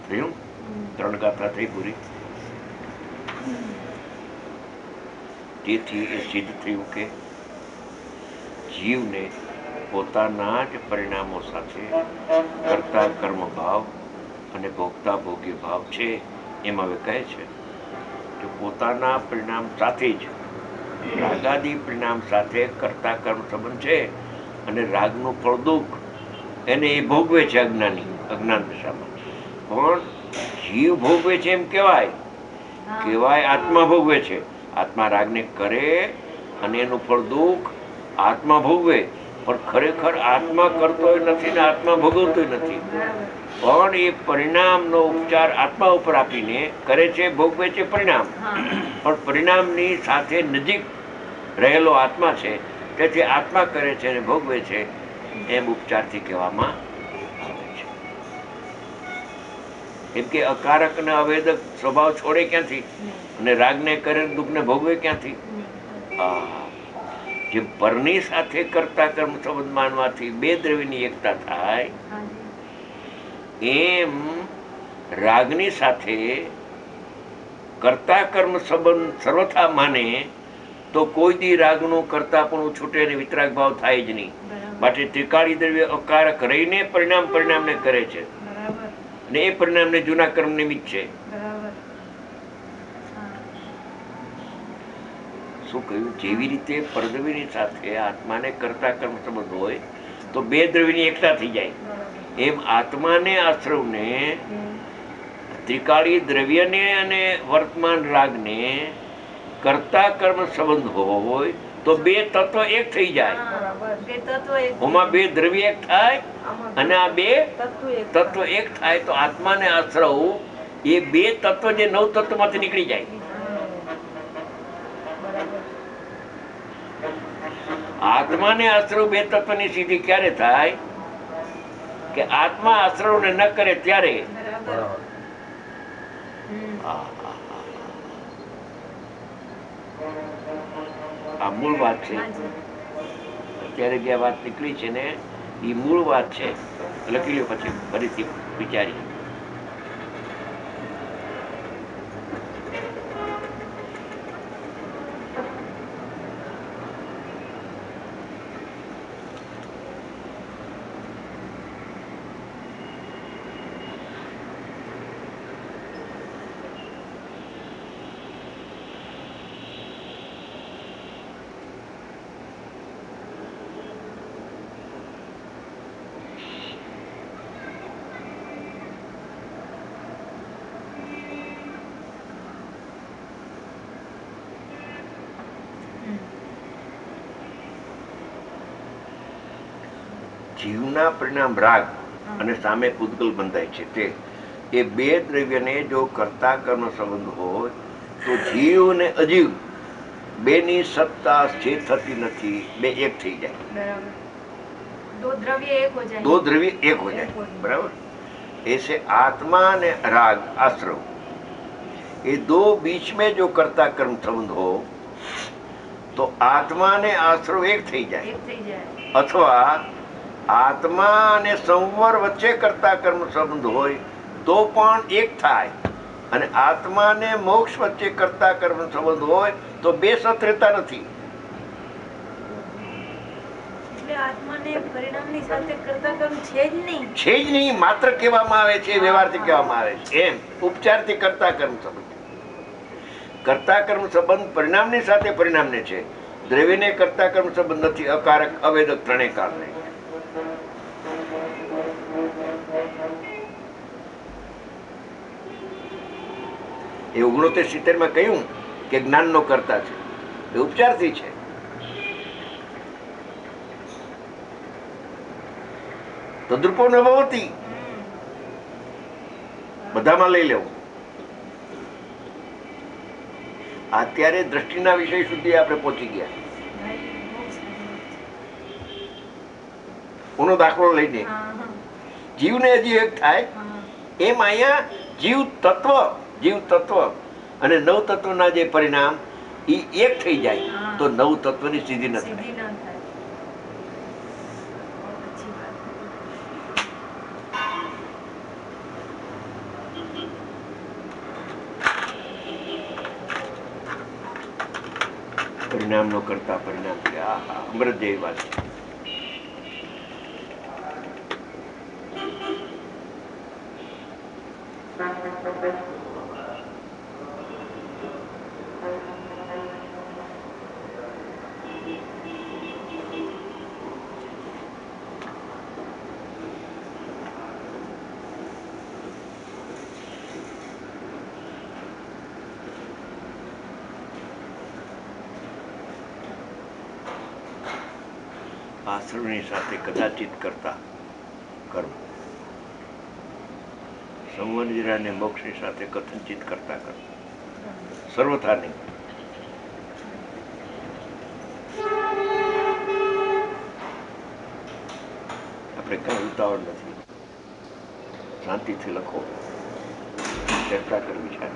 થયું? 3 ગાથા થઈ પૂરી. તેથી એ સિદ્ધ થયું કે જીવને પોતાના જ પરિણામો સાથે કરતા કર્મ ભાવ અને ભોગતા ભોગ્ય ભાવ છે. એમ હવે કહે છે કે પોતાના પરિણામ સાથે જ રાગાદી પરિણામ સાથે કરતા કર્મ સંબંધ છે, અને રાગનું ફળ દુઃખ એને એ ભોગવે છે અજ્ઞાની, અજ્ઞાન દશામાં. પણ જીવ ભોગવે છે એમ કહેવાય, કહેવાય આત્મા ભોગવે છે. આત્મા રાગને કરે અને એનું ફળ દુઃખ આત્મા ભોગવે, પણ ખરેખર આત્મા કરતોય નથી ને આત્મા ભોગવતોય નથી. પણ એ પરિણામનો ઉપચાર આત્મા ઉપર આપીને કરે છે, ભોગવે છે પરિણામ. પણ પરિણામની સાથે નજીક રહેલો આત્મા છે, તેથી આત્મા કરે છે અને ભોગવે છે એમ ઉપચારથી કહેવામાં આવે છે. કેમ કે અકારક અને અવેદક સ્વભાવ છોડે ક્યાંથી, અને રાગને કરે દુઃખને ભોગવે ક્યાંથી? જે પરની સાથે કરતા કર્મ સંબંધ માનવાથી બે દ્રવ્યની એકતા થાય, એમ રાગની સાથે કરતા કર્મ સંબંધ સર્વથા માને તો કોઈ દી રાગનું કરતા પણ છૂટે ને વિતરાગ ભાવ થાય જ નહીં. માટે ત્રિકાળી દ્રવ્ય અકારક રહીને પરિણામને કરે છે, ને એ પરિણામને જૂના કર્મ નિમિત્ત છે. શું કહ્યું? જેવી રીતે પરદ્રવ્યની સાથે આત્માને કરતા કર્મ સંબંધ હોય તો બે દ્રવ્યની એકતા થઈ જાય, એમ આત્માને આશ્રવને ત્રિકાળી દ્રવ્યને અને વર્તમાન રાગને કરતા કર્મ સંબંધ હોય તો બે તત્વ એક થઈ જાય. ઓમાં બે દ્રવ્ય એક થાય અને આ બે તત્વ એક થાય તો આત્માને આશ્રવ એ બે તત્વ જે 9 તત્વમાંથી નીકળી જાય. આત્માને આશ્રવ બે તત્વની સિદ્ધિ ક્યારે થાય? કે આત્મા આશ્રવને ન કરે ત્યારે. આ મૂળ વાત છે. અત્યારે જે વાત નીકળી છે ને એ મૂળ વાત છે. લખી લ્યો પછી ફરીથી વિચારી. જીવના પરિણામ રાગ અને સામે પૂતગલ બંધાય છે. તે એ બે દ્રવ્યને જો કર્તા કર્મ સંબંધ હોય તો જીવ અને અજીવ બેની સત્તા સ્થિર થતી નથી, બે એક થઈ જાય. बराबर दो द्रव्य एक हो जाएंगे. दो द्रव्य एक हो जाए. बराबर. ऐसे आत्मा ने राग आश्रव ये दो बीच में जो कर्ता कर्म संबंध हो तो आत्मा ने आश्रव एक થઈ જાય. एक થઈ જાય. અથવા આત્મા અને સંવર વચ્ચે કરતા કર્મ સંબંધ હોય તો પણ એક થાય, અને આત્મા ને મોક્ષ વચ્ચે કરતા કર્મ સંબંધ હોય તો બે સત રહેતા નથી. એટલે આત્માને પરિણામની સાથે કરતા કર્મ છે જ નહીં. છે જ નહીં, માત્ર કહેવામાં આવે છે, વ્યવહારથી કહેવામાં આવે છે. એમ ઉપચારથી કરતા કર્મ સંબંધ. કરતા કર્મ સંબંધ પરિણામની સાથે પરિણામને છે, દ્રવ્યને કરતા કર્મ સંબંધ નથી. અકારક અવેદક ત્રણેય કારણે એ 69 માં કહ્યું કે જ્ઞાનનો કરતા છે, એ ઉપચારથી છે. તદ્રુપો ન ભવતી, બધામાં લઈ લેવું. અત્યારે દ્રષ્ટિના વિષય સુધી આપણે પહોંચી ગયા. ઉનો દાખલો લઈને જીવને હજી એક થાય એમ અહીંયા જીવ તત્વ અને નવ તત્વના જે પરિણામ એ એક થઈ જાય તો નવ તત્વની સિદ્ધિ ન થાય. સીધી ના થાય. अच्छी बात. પરિણામ નો કરતા પરિણામ છે. આહા, અમૃત જેવી વાત છે. આશ્રમની સાથે કદાચિત કરતા કર્મ, સંવંજરા ને મોક્ષની સાથે કથનચિત કરતા કર્મ, સર્વથા નહીં. આપણે કઈ ઉતાવળ નથી, શાંતિથી લખો, ચર્ચા કરવી છે.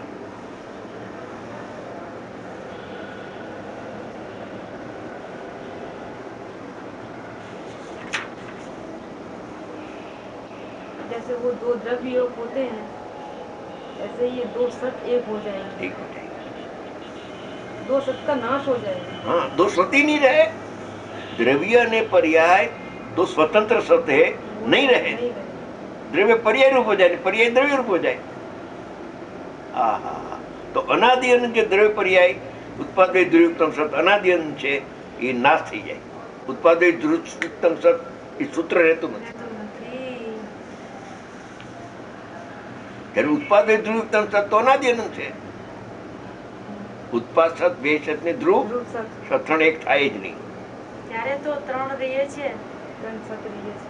जैसे वो दो द्रव्य योग होते हैं ऐसे ये दो सत एक हो जाएंगे. ठीक हो जाएगा. दो सत का नाश हो जाएगा. हाँ, दो सती नहीं रहे. द्रव्य ने पर्याय दो स्वतंत्र सत है नहीं रहे. नहीं रहे. द्रव्य पर्याय रूप हो जाए, पर्याय द्रव्य रूप हो जाए. आहा, तो अनादि अनंत जो द्रव्य पर्याय उत्पादय द्रव्युक्तम सत अनादि अनंत છે એ નાશ થઈ જાય. ઉત્પાદય દ્રવ્યુક્તમ સત એ સૂત્ર રહેતું નથી. રહેતું નથી. ત્યારે ઉત્પાદય દ્રવ્યુક્તમ સત તો અનાદિ અનંત છે. ઉત્પાદ સત બે સત ને ધ્રુવ ध्रुव सत સત્રણ એક થાય જ નહીં. ત્યારે તો ત્રણ રહીએ છે. ત્રણ સત રહીએ છે.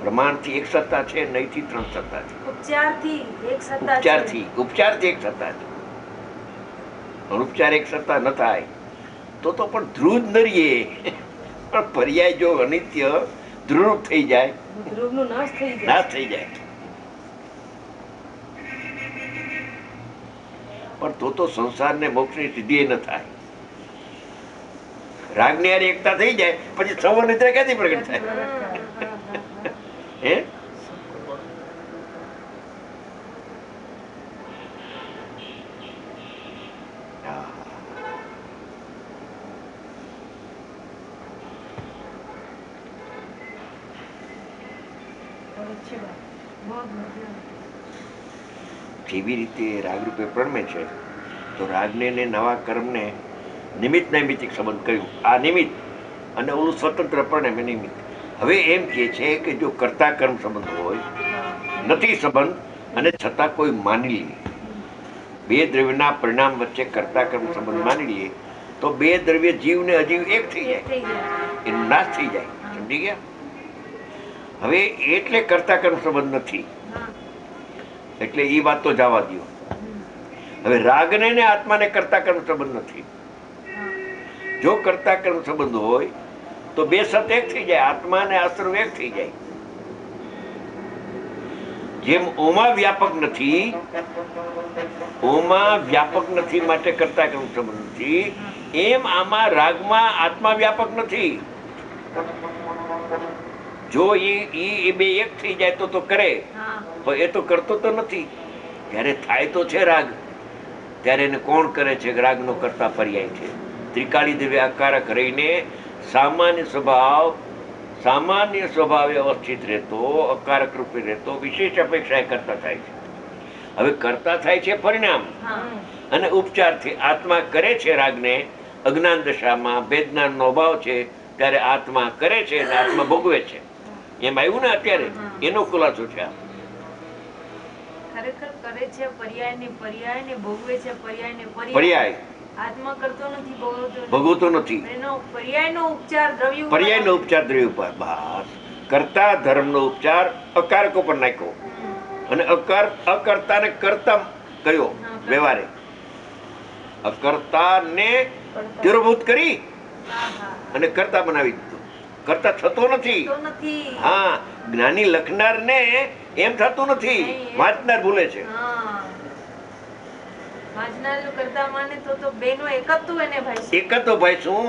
પ્રમાણથી એક સત્તા છે, નહીંથી ત્રણ સત્તા છે. ઉપચારથી એક સત્તા છે. ઉપચારથી એક સત્તા છે. ઉપચાર એક સત્તા ન થાય તો પણ ધ્રુવ જ ન રહીએ. પણ પર્યાય જો અનિત્ય ધ્રુવ થઈ જાય, ધ્રુવ નો નાશ થઈ જાય. નાશ થઈ જાય. પણ તો સંસારને મોક્ષની સિદ્ધિ ન થાય. રાગની હારે એકતા થઈ જાય પછી સંવર્ણિત્રા ક્યાંથી પ્રગટ થાય? હે જેવી રીતે રાગરૂપે પ્રણમે છે તો રાગને ને નવા કર્મને નિમિત્ત નૈમિત્તિક સંબંધ કહ્યું. આ નિમિત્ત અને ઓલું સ્વતંત્ર પરિણામે નિમિત્ત. હવે એમ કહે છે કે જો કર્તા કર્મ સંબંધ હોય, નથી સંબંધ અને છતાં કોઈ માની લે, બે દ્રવ્યના પરિણામ વચ્ચે કર્તા કર્મ સંબંધ માની લઈએ તો બે દ્રવ્ય જીવ ને અજીવ એક થઈ જાય, એનો નાશ થઈ જાય. સમજી ગયા? હવે એટલે કર્તા કર્મ સંબંધ નથી, એટલે એ વાત તો જવા દો. હવે રાગને ને આત્માને કર્તા કર્મ સંબંધ નથી. જો કર્તા કર્મ સંબંધ હોય તો બે સત એક થઈ જાય, આત્મા ને આશ્રવ એક થઈ જાય. જેમ ઓમાં વ્યાપક નથી, ઓમાં વ્યાપક નથી માટે કર્તા કર્મ સંબંધ નથી, એમ આમાં રાગમાં આત્મા વ્યાપક નથી. જો એ બે એક થઈ જાય તો કરે, પણ એ તો કરતો તો નથી. ત્યારે થાય તો છે રાગ, ત્યારે એને કોણ કરે છે? રાગનો કરતા પર્યાય છે. ત્રિકાળી દ્રવ્ય આકારક રહીને સામાન્ય સ્વભાવે અવસ્થિત રહેતો, અકારક રૂપે રહેતો, વિશેષ અપેક્ષા કરતા થાય છે. હવે કરતા થાય છે પરિણામ અને ઉપચારથી. આત્મા કરે છે રાગને અજ્ઞાન દશામાં, ભેદજ્ઞાનનો અભાવ છે ત્યારે આત્મા કરે છે અને આત્મા ભોગવે છે. એમ આવ્યું ને અત્યારે? એનો ખુલાસો છે આ. ખરેખર કરે છે પર્યાય ને ભોગવે છે પર્યાય. આત્મા કરતો નથી, ભોગવતો નથી. એનો પર્યાયનો ઉપચાર દ્રવ્ય પર્યાયનો ઉપચાર દ્રવ્ય ઉપર. બસ કરતા ધર્મનો ઉપચાર અકારક ઉપર નાખ્યો અને અકર્તાને કરતા કયો વ્યવહારે. અકર્તાને તિરોભૂત કરી અને કરતા બનાવી દીધો. કરતા થતો નથી. હા, જ્ઞાની લખનાર ને એમ થતું નથી, વાંચનાર ભૂલે છે. એકત્વ ભાઈ શું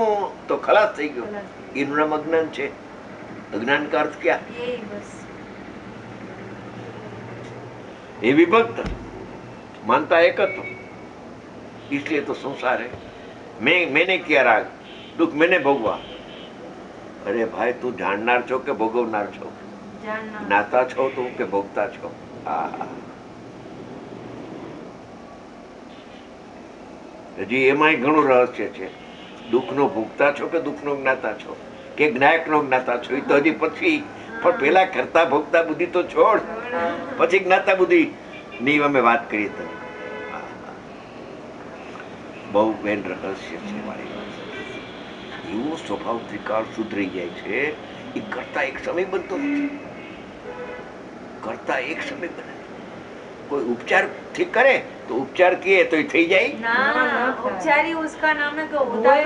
તો ખલાસ થઈ ગયો. એનું નામ અજ્ઞાન છે. અજ્ઞાન કા અર્થ ક્યાં? એ વિભક્ત માનતા एकत्व, इसलिए तो संसार है. मैंने किया राग, दुख मैंने भोगवा. अरे भाई तू जाननार छो के भोगवनार छो? ज्ञाता छो તું કે ભોગતા છો? હજી એમાંય ઘણું રહસ્ય છે. દુઃખનો ભોગતા છો કે દુઃખનો જ્ઞાતા છો કે જ્ઞાયકનો જ્ઞાતા છો? એ તો હજી પછી. પણ પેલા કરતા ભોગતા બુદ્ધિ તો છોડ, પછી જ્ઞાતા બુદ્ધિ ની અમે વાત કરીએ તો બહુ બેન રહસ્ય છે મારી વાત. એવો સ્વભાવ ત્રિકાળ સુધરી જાય છે. એ કરતા એક સમય બનતો નથી. કરતા એક સમય બને. કોઈ ઉપચાર થી કરે તો ઉપચાર કીએ તો એ થઈ જાય? ઉપચારી ઉસકા નામ है तो होता ही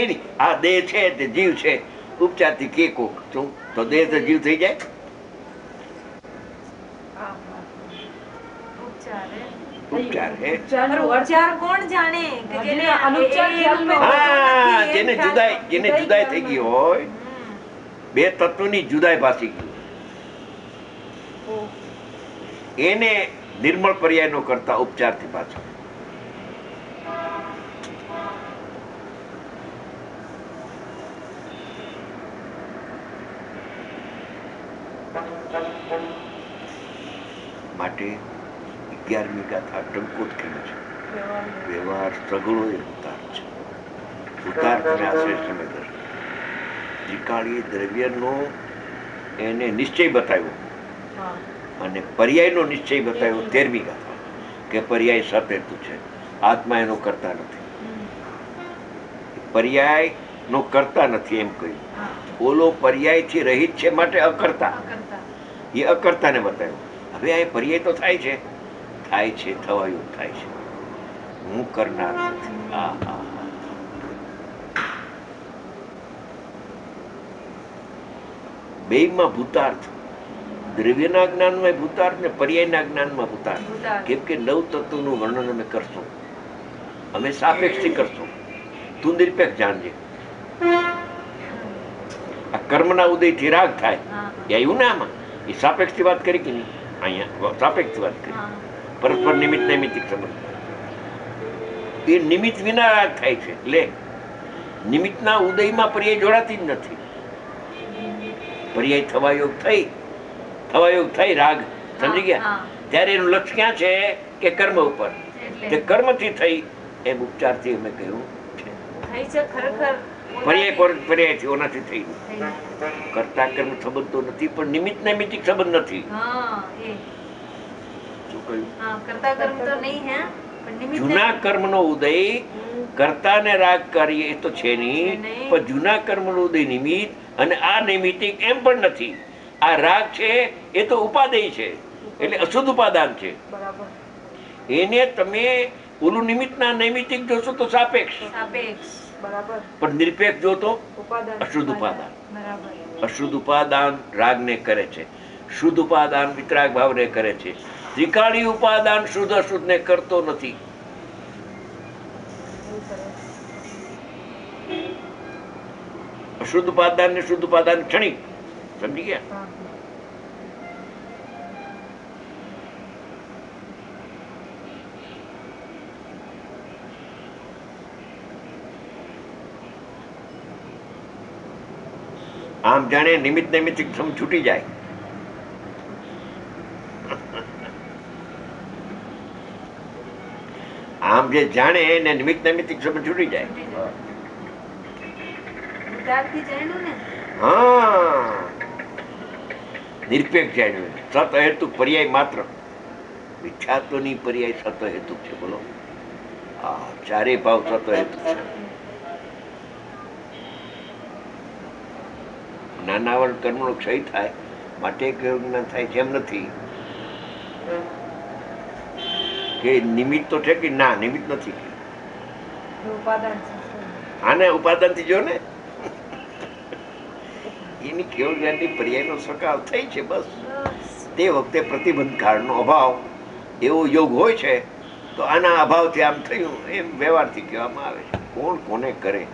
नहीं. આ દેહ છે તે જીવ છે. ઉપચાર થી કે કોક શું તો દેહ તો જીવ થઈ જાય? ઉપચાર કોણ જાણે? જેને જુદાઈ થઈ ગઈ હોય, બે તત્વની જુદાઈ ભાસી ગઈ, એને નિર્મળ પર્યાય નો કરતા ઉપચાર થી પાછો. માટે 11મી ગાથા ટંકોત કરી છે. વ્યવહાર સગળો એ ઉતાર છે. ઉતાર તમે આશ્રય સમય દર્શન ત્રિકાળી દ્રવ્યનો એને નિશ્ચય બતાવ્યો અને પર્યાયનો નિશ્ચય બતાવ્યો 13મી ગાથા કે પર્યાય સતહેતુ છે, આત્મા એનો કરતા નથી. પર્યાય નો કરતા નથી એમ કહ્યું. ઓલો પર્યાય થી રહિત છે માટે અકર્તા, એ અકર્તાને બતાવ્યો. હવે આ પર્યાય તો થાય છે, થવાયું થાય છે. હું કરનાર નથી. બેયમાં ભૂતાર્થ, દ્રવ્યના જ્ઞાનમાં ભૂતાર્થ ને પર્યાયના જ્ઞાનમાં ભૂતાર્થ. કેમ કે 9 તત્વનું વર્ણન અમે કરશું, અમે સાપેક્ષથી કરશું. તું નિરપેક્ષ જાણજે. આ કર્મના ઉદયથી રાગ થાય હા એ આવ્યું ને આમાં. એ સાપેક્ષથી વાત કરી કે નહીં? અહીંયા સાપેક્ષથી વાત કરી. હા પરસ્પર નિમિત્ત નૈમિત્તિક સંબંધ. એ નિમિત્ત વિના રાગ થાય છે. લે, નિમિત્તના ઉદયમાં પર્યાય જોડાતી જ નથી. પર્યાય થવાયોગ થઈ રાગ, સમજી ગયા? હા. ત્યારે એનું લક્ષ્ય ક્યાં છે કે કર્મ ઉપર. એટલે તે કર્મથી થઈ એમ ઉપચારથી અમે કહ્યું છે. થઈ છે ખરેખર પર્યાયથી ઓનાથી થઈ. કર્તા કર્મ સંબંધ તો નથી, પણ નિમિત્ત નૈમિત્તિક સંબંધ નથી. હા એ શું કહ્યું? હા કરતા કર્મ તો નહીં હે પણ નિમિત્ત જૂના કર્મનો ઉદય કર્તાને રાગ કરીએ એ તો છે નહીં, છે નહીં. પણ જૂના કર્મનો ઉદય નિમિત્ત અને આ નૈમિત્તિક એમ પણ નથી. આ રાગ છે એ તો ઉપાદેય છે, એટલે અશુદ્ધ ઉપાદાન છે. બરાબર. એને તમે ઓલું નિમિત્તના નૈમિત્તિક જોશો તો સાપેક્ષ, સાપેક્ષ બરાબર. પણ નિરપેક્ષ જો તો ઉપાદાન. અશુદ્ધ ઉપાદાન. બરાબર અશુદ્ધ ઉપાદાન રાગને કરે છે, શુદ્ધ ઉપાદાન વિતરાગ ભાવને કરે છે. ત્રિકાળી ઉપાદાન શુદ્ધ અશુદ્ધને કરતો નથી. બહુ સરસ. અશુદ્ધ ઉપાદાન ને શુદ્ધ ઉપાદાન ક્ષણિક, સમજી ગયા? હા. આમ જાણે નિમિત્ત નૈમિત્તિક સમ છૂટી જાય. આમ જે જાણે ને નિમિત્ત નૈમિત્તિક સમ છૂટી જાય. વિચારથી જાણ્યું ને હા, નિરપેક્ષ જાણ્યું. સત હેતુ પર્યાય માત્ર, વિખ્યાતોની પર્યાય સત હેતુ છે. બોલો, આ ચારે ભાવ સત હેતુ છે. નાનાવર કર્મનો ક્ષય થાય માટે જ્ઞાન થાય છે એમ નથી કે નિમિત્ત તો છે કે ના, નિમિત્ત નથી. એ ઉપાદાન છે. આને ઉપાદાનથી જો ને એની કેવળ જ્ઞાનની પર્યાયનો સ્વભાવ થઈ છે. બસ તે વખતે પ્રતિબંધ કાળનો અભાવ એવો યોગ હોય છે, તો આના અભાવથી આમ થયું એમ વ્યવહારથી કહેવામાં આવે છે. કોણ કોને કરે?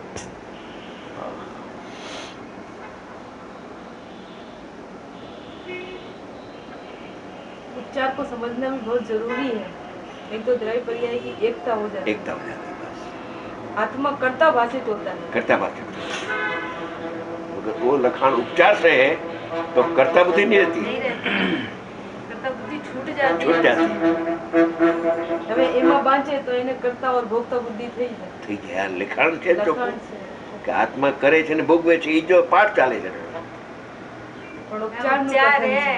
उपचार को समझना भी बहुत जरूरी है. एक तो द्रव्य पर्याय की एकता हो जाती એકદમ है. आत्मा कर्ता भाषित होता है. करता बात वो लखान उपचार से है तो कर्ता बुद्धि नहीं रहती, નહીં રહેતી કરતા બુદ્ધિ છૂટ જાતી छूट जाती. હવે એમાં બાંચે તો એને કર્તા और ભોગતા બુદ્ધિ થઈ જાય. થઈ ગયા લખાણ છે તો લખાણ છે. કે આત્મા કરે છે ને ભોગવે છે, એ જો પાઠ ચાલે છે. પણ ઉપચારનું ઉપચાર કથન હે છે.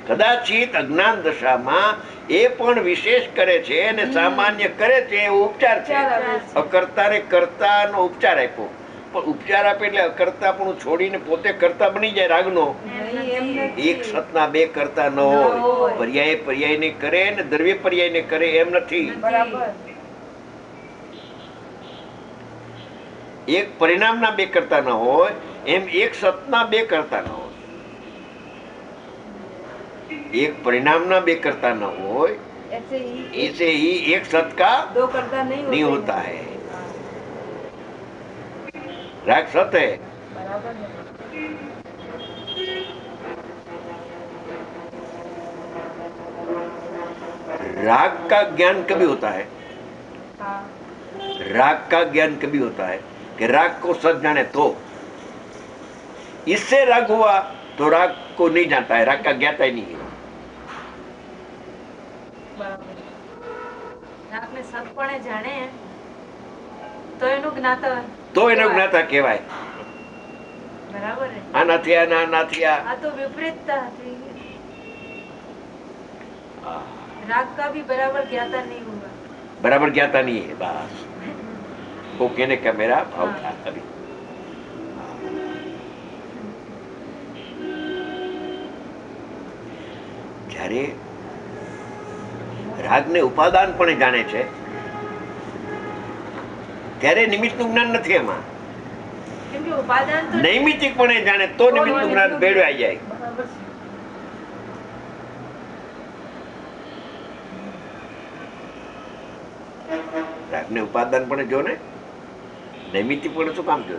કદાચિત અજ્ઞાન દશામાં એ પણ વિશેષ કરે છે અને સામાન્ય કરે છે, એવો ઉપચાર છે. ઉપચાર આવે છે. અકર્તાને કર્તાનો ઉપચાર આપ્યો, પણ ઉપચાર આપે એટલે અકર્તાપણું છોડીને પોતે કર્તા બની જાય રાગનો. નહીં, એમ નથી. એક સતના બે કરતા ન હોય. પર્યાય પર્યાયને કરે ને દ્રવ્ય પર્યાયને કરે એમ નથી. બરાબર. એક પરિણામના બે કરતા ન હોય એમ એક સતના બે કરતા ન હોય. एक परिणामना बे करता न हो, ऐसे ही ऐसे ही एक सत का दो करता नहीं होता है. राग सत है. बराबर है. राग का ज्ञान कभी होता है, हाँ. राग का ज्ञान कभी होता है कि राग को सत जाने तो इससे राग हुआ तो राग को नहीं जानता है, राग का ज्ञाता ही नहीं है. बराबर. રાગને સતપણે જાણે તો એનું જ્ઞાતા તો એનો જ્ઞાતા કહેવાય. બરાબર હે આનાથી આના આનાથી આ. આ તો વિપરીતતા થઈ ગઈ. આ राग का भी बराबर ज्ञाता नहीं हुआ. बराबर ज्ञाता नहीं है. बस वो कहने का मेरा भाव था अभी. જ્યારે રાગને ઉપાદાનપણે જાણે છે ત્યારે નિમિત્તનું જ્ઞાન નથી એમાં. કેમ કે ઉપાદાન તો નૈમિત્તિકપણે જાણે તો નિમિત્તનું જ્ઞાન ભેળવાઈ જાય. बराबर છે. રાગને ઉપાદાનપણે જો ને, નૈમિત્તિકપણે શું કામ જો?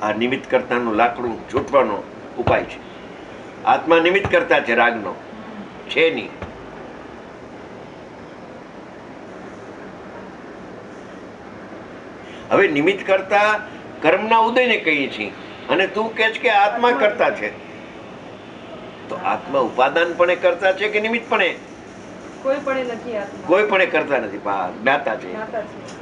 આ નિમિત્ત કર્તાનું લાકડું છૂટવાનો ઉપાય છે. આત્મા નિમિત્ત કરતા છે, રાગનો છે નહીં. હવે નિમિત્ત કરતા કર્મના ઉદયને કહીએ છીએ અને તું કહે છે કે આત્મા કરતા છે, તો આત્મા ઉપાદાનપણે કરતા છે કે નિમિત્તપણે? कोई पड़े नहीं आत्मा, કોઈ પણ કરતા નથી, જ્ઞાતા છે. ज्ञाता से।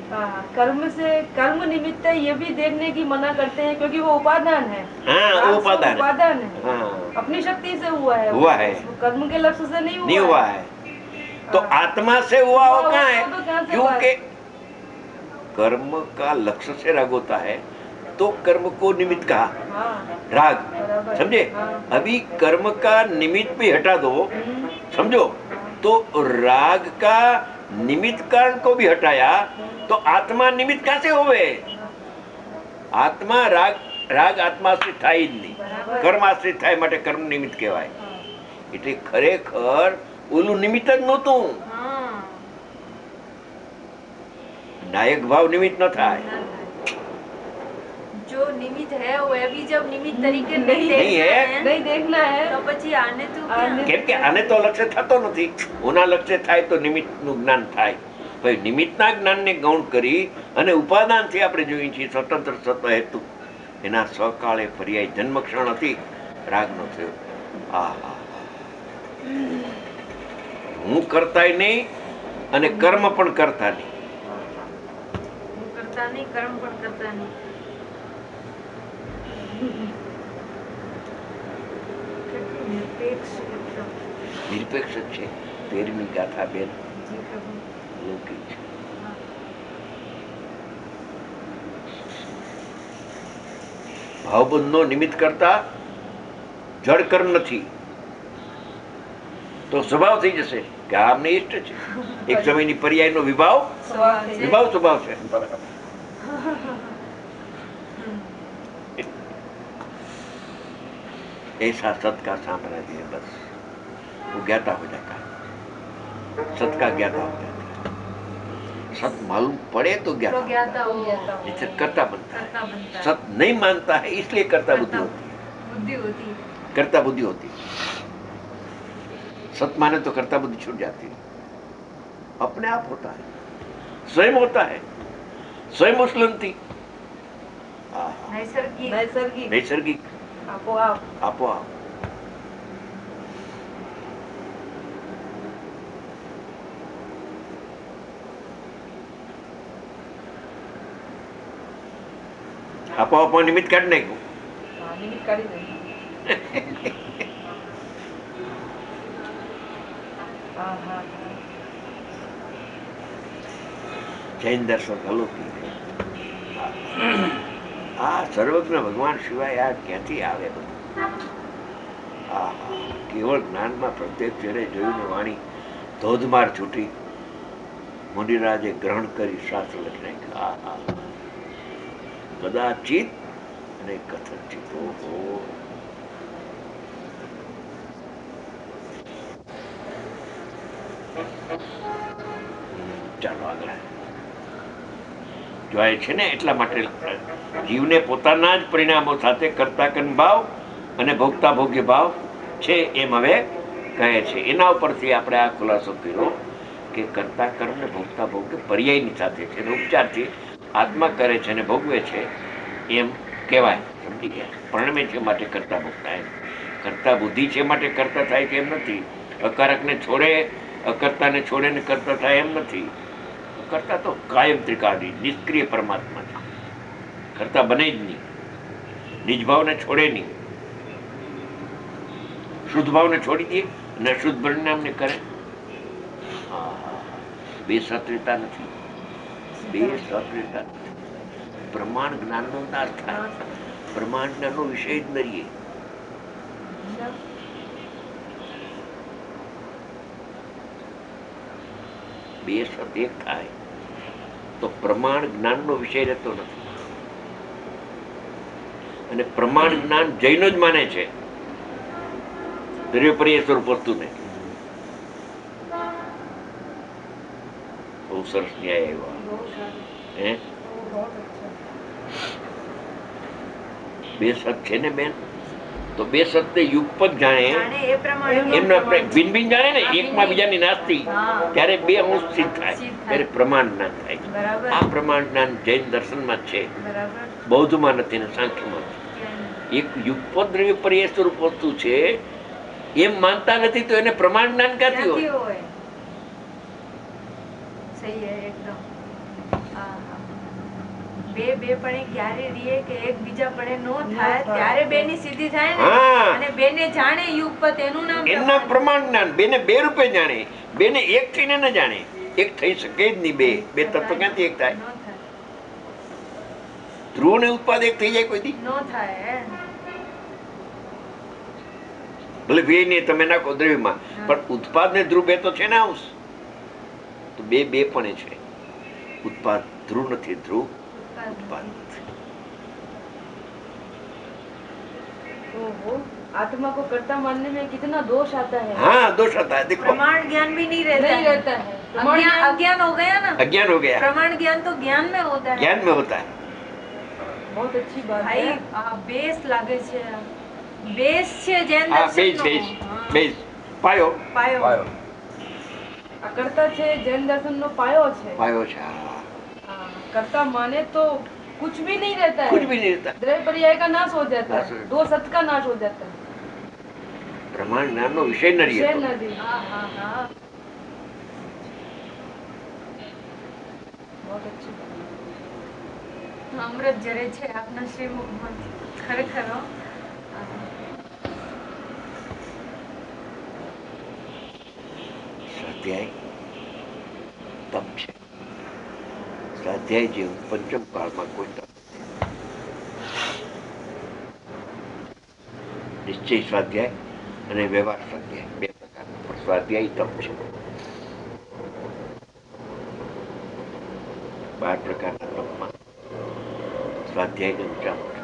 हाँ, कर्म से कर्म निमित्त है ये भी देखने की मना करते हैं क्योंकि वो उपादान है। हाँ, राग से उपादान है। उपादान है, हाँ, अपनी शक्ति से हुआ है, हुआ है। कर्म के लक्ष्य से नहीं नहीं हुआ है. तो आत्मा से हुआ हो हुआ कहाँ है? तो कहाँ से हुआ क्योंकि कर्म का लक्ष्य से राग होता है, तो कर्म को निमित्त कहा, हाँ, राग. बराबर। समझे? हाँ। अभी कर्म का निमित्त भी हटा दो, समझो, तो राग का निमित्त कारण को भी हटाया, तो आत्मा निमित्त कहाँ से होवे? आत्मा राग राग आत्माश्रित થાય જ નહીં, કર્મ આશ્રિત થાય માટે કર્મ નિમિત્ત કહેવાય. એટલે ખરેખર ઓલું નિમિત્ત જ નહોતું. हाँ, નાયક ભાવ નિમિત્ત ન થાય. जो निमित्त है वो अभी जब निमित्त तरीके नहीं नहीं देखना है। है नहीं देखना है तो પછી આને તો આને- કેમ કે આને તો લક્ષ્ય થતો નથી. ઓના લક્ષ્ય થાય તો નિમિત્તનું જ્ઞાન થાય. ભાઈ નિમિત્તના જ્ઞાનને ગૌણ કરી અને ઉપાદાનથી આપણે જોઈએ છીએ સ્વતંત્ર સત્વ હેતુ એના સકાળે પર્યાય જન્મક્ષણ હતી રાગનો થયો. આહા, હું કરતાય નહીં અને કર્મ પણ કરતા નહીં. હું કરતા નહીં, કર્મ પણ કરતા નહીં. કેટલું નિરપેક્ષ એકદમ. નિરપેક્ષ જ છે. 13મી ગાથા બેન જી પ્રભુ. લૌકિક છે. ભાવબંધનો નિમિત્ત કરતા જડ કર્મ નથી, તો સ્વભાવ થઈ જશે કે આ અમને ઇષ્ટ છે. એક સમયની પર્યાયનો વિભાવ स्वभाव से। વિભાવ સ્વભાવ છે. ऐसा सत का साम्राज्य है, बस वो ज्ञाता हो जाता है, सत का ज्ञाता हो जाता है. सत मालूम पड़े तो तो ज्ञाता, ज्ञाता हो ज्ञाता हो। जिससे कर्ता बनता है. करता बनता है. सत नहीं मानता है इसलिए कर्ता बुद्धि करता होती है. बुद्धि होती है. कर्ता बुद्धि होती है. सत माने तो कर्ता बुद्धि छूट जाती है. अपने आप होता है, स्वयं होता है, स्वयं उस्लंती. नैसर्गिक. नैसर्गिक नैसर्गिक आपोआप आपोआप. આપોઆપ નિમિત્ત કાઢી નાખ્યું. हाँ, निमित्त काढ़ी दे। हाँ, हाँ, हाँ। જૈન દર્શન અલૌકિક છે. આ સર્વજ્ઞ ભગવાન સિવાય આ ક્યાંથી આવે બધું? આહા, કેવળ જ્ઞાનમાં પ્રત્યક્ષ જ્યારે જોયું ને વાણી ધોધમાર છૂટી, મુનિરાજે ગ્રહણ કરી શાસ્ત્ર લખી નાખ્યું. આહા, કદાચિત અને કથનચિત. ઓહો, ચાલો આગળ. જોવાય છે ને, એટલા માટે જીવને પોતાના જ પરિણામો સાથે કર્તા કર્મ ભાવ અને ભોગતા ભોગ્ય ભાવ છે એમ હવે કહે છે. એના ઉપરથી આપણે આ ખુલાસો કર્યો કે કર્તા કર્મ ને ભોગતા ભોગ્ય પર્યાયની સાથે છે, અને ઉપચારથી આત્મા કરે છે અને ભોગવે છે એમ કહેવાય. સમજી ગયા? પરણમે છે માટે કરતા ભોગતા, એમ કરતા બુદ્ધિ છે માટે કરતા થાય કે એમ નથી. અકારકને છોડે, અકર્તાને છોડે ને કરતા થાય એમ નથી. કરતા તો કાયમ ત્રિકાળી નિષ્ક્રિય પરમાત્મા છે, કરતા બને જ નહીં. નિજ ભાવને છોડે નહીં, શુદ્ધ ભાવને છોડી દે અને અશુદ્ધ પરિણામને કરે. બે સત્રિતા નથી, બે સત્રિતા નથી. પ્રમાણ જ્ઞાનનો નાશ થાય, પ્રમાણ જ્ઞાનનો વિષય જ નરીએ. બે સત એક થાય તો પ્રમાણ જ્ઞાનનો વિષય રહેતો નથી. અને પ્રમાણ જ્ઞાન જૈનો જ માને છે, દ્રવ્યપર્યાય સ્વરૂપ વસ્તુને. બહુ સરસ ન્યાય આવ્યો. હે बहुत अच्छा બે સત છે ને બેન, તો બે સતને યુગપદ જાણે, જાણે એ પ્રમાણે એમના ભિન્ન ભિન્ન જાણે ને, એકમાં બીજાની નાસ્તી, હા. ત્યારે બે અંશ સિદ્ધ થાય, સિદ્ધ થાય. ત્યારે પ્રમાણ જ્ઞાન થાય. બરાબર આ પ્રમાણ જ્ઞાન જૈન દર્શનમાં જ છે, બરાબર બૌદ્ધમાં નથી ને સાંખ્યમાં નથી. ક્યાંય એક યુગપદ દ્રવ્ય પર્યાય સ્વરૂપ વસ્તુ છે એમ માનતા નથી, તો એને પ્રમાણ જ્ઞાન ક્યાંથી ક્યાંથી હોય? હોય? સહી હે એકદમ. હા, હા. બે બે પણે ક્યારે રીએ કે એકબીજા પણે નો થાય થાય. ત્યારે બેની સિદ્ધિ થાય ને. હા. અને બેને જાણે યુગપત એનું નામ એના પ્રમાણ. પ્રમાણ જ્ઞાન. બેને બે રૂપે જાણે, બેને એક થઈને ન જાણે. એક થઈ શકે જ નહીં. બે બે તત્વ ક્યાંથી એક થાય? નો થાય. ધ્રુવ ને ઉત્પાદ એક થઈ જાય કોઈ દી? નો થાય હે. ભલે બે ને તમે નાખો દ્રવ્યમાં, હા. પણ ઉત્પાદ ને ધ્રુવ બે તો છે ને અંશ. તો બે બે પણ છે. ઉત્પાદ ધ્રુવ નથી, ધ્રુવ ઉત્પાદ નથી. ओहो आत्मा को कर्ता मानने में कितना दोष आता है हाँ, दोष आता है. देखो, प्रमाण ज्ञान भी नहीं रहता नहीं है। रहता है प्रमाण अज्ञान ज्ञान अज्ञान हो गया ना। अज्ञान हो गया, प्रमाण ज्ञान तो ज्ञान में होता है। ज्ञान में होता है. बहुत अच्छी बात ભાઈ है આ બેસ લાગે છે, બેસ છે જૈન હા, બેઝ દર્શનનો. બેઝ હા. બેઝ પાયો પાયો. આ કર્તા છે जैन दर्शन નો पायो છે પાયો છે. હા, हाँ, कर्ता माने तो कुछ भी नहीं रहता है कुछ भी नहीं रहता. द्रव्य पर्याय का नाश हो जाता नाश हो है जाता दो सत का नाश हो जाता है પ્રમાણ જ્ઞાનનો વિષય ન विषय રહ્યો. नदी હા હા હા. बहुत अच्छी बात અમૃત જરે છે આપના શ્રીમુખમાં. ખરેખર હો. સ્વાધ્યાય તપ છે. સ્વાધ્યાય જેવું પંચમ કાળમાં કોઈ તપ નથી. નિશ્ચય સ્વાધ્યાય અને વ્યવહાર સ્વાધ્યાય બે પ્રકારનો, પણ સ્વાધ્યાય તપ છે. 12 પ્રકારના તપમાં સ્વાધ્યાયને ઊંચા મૂકે.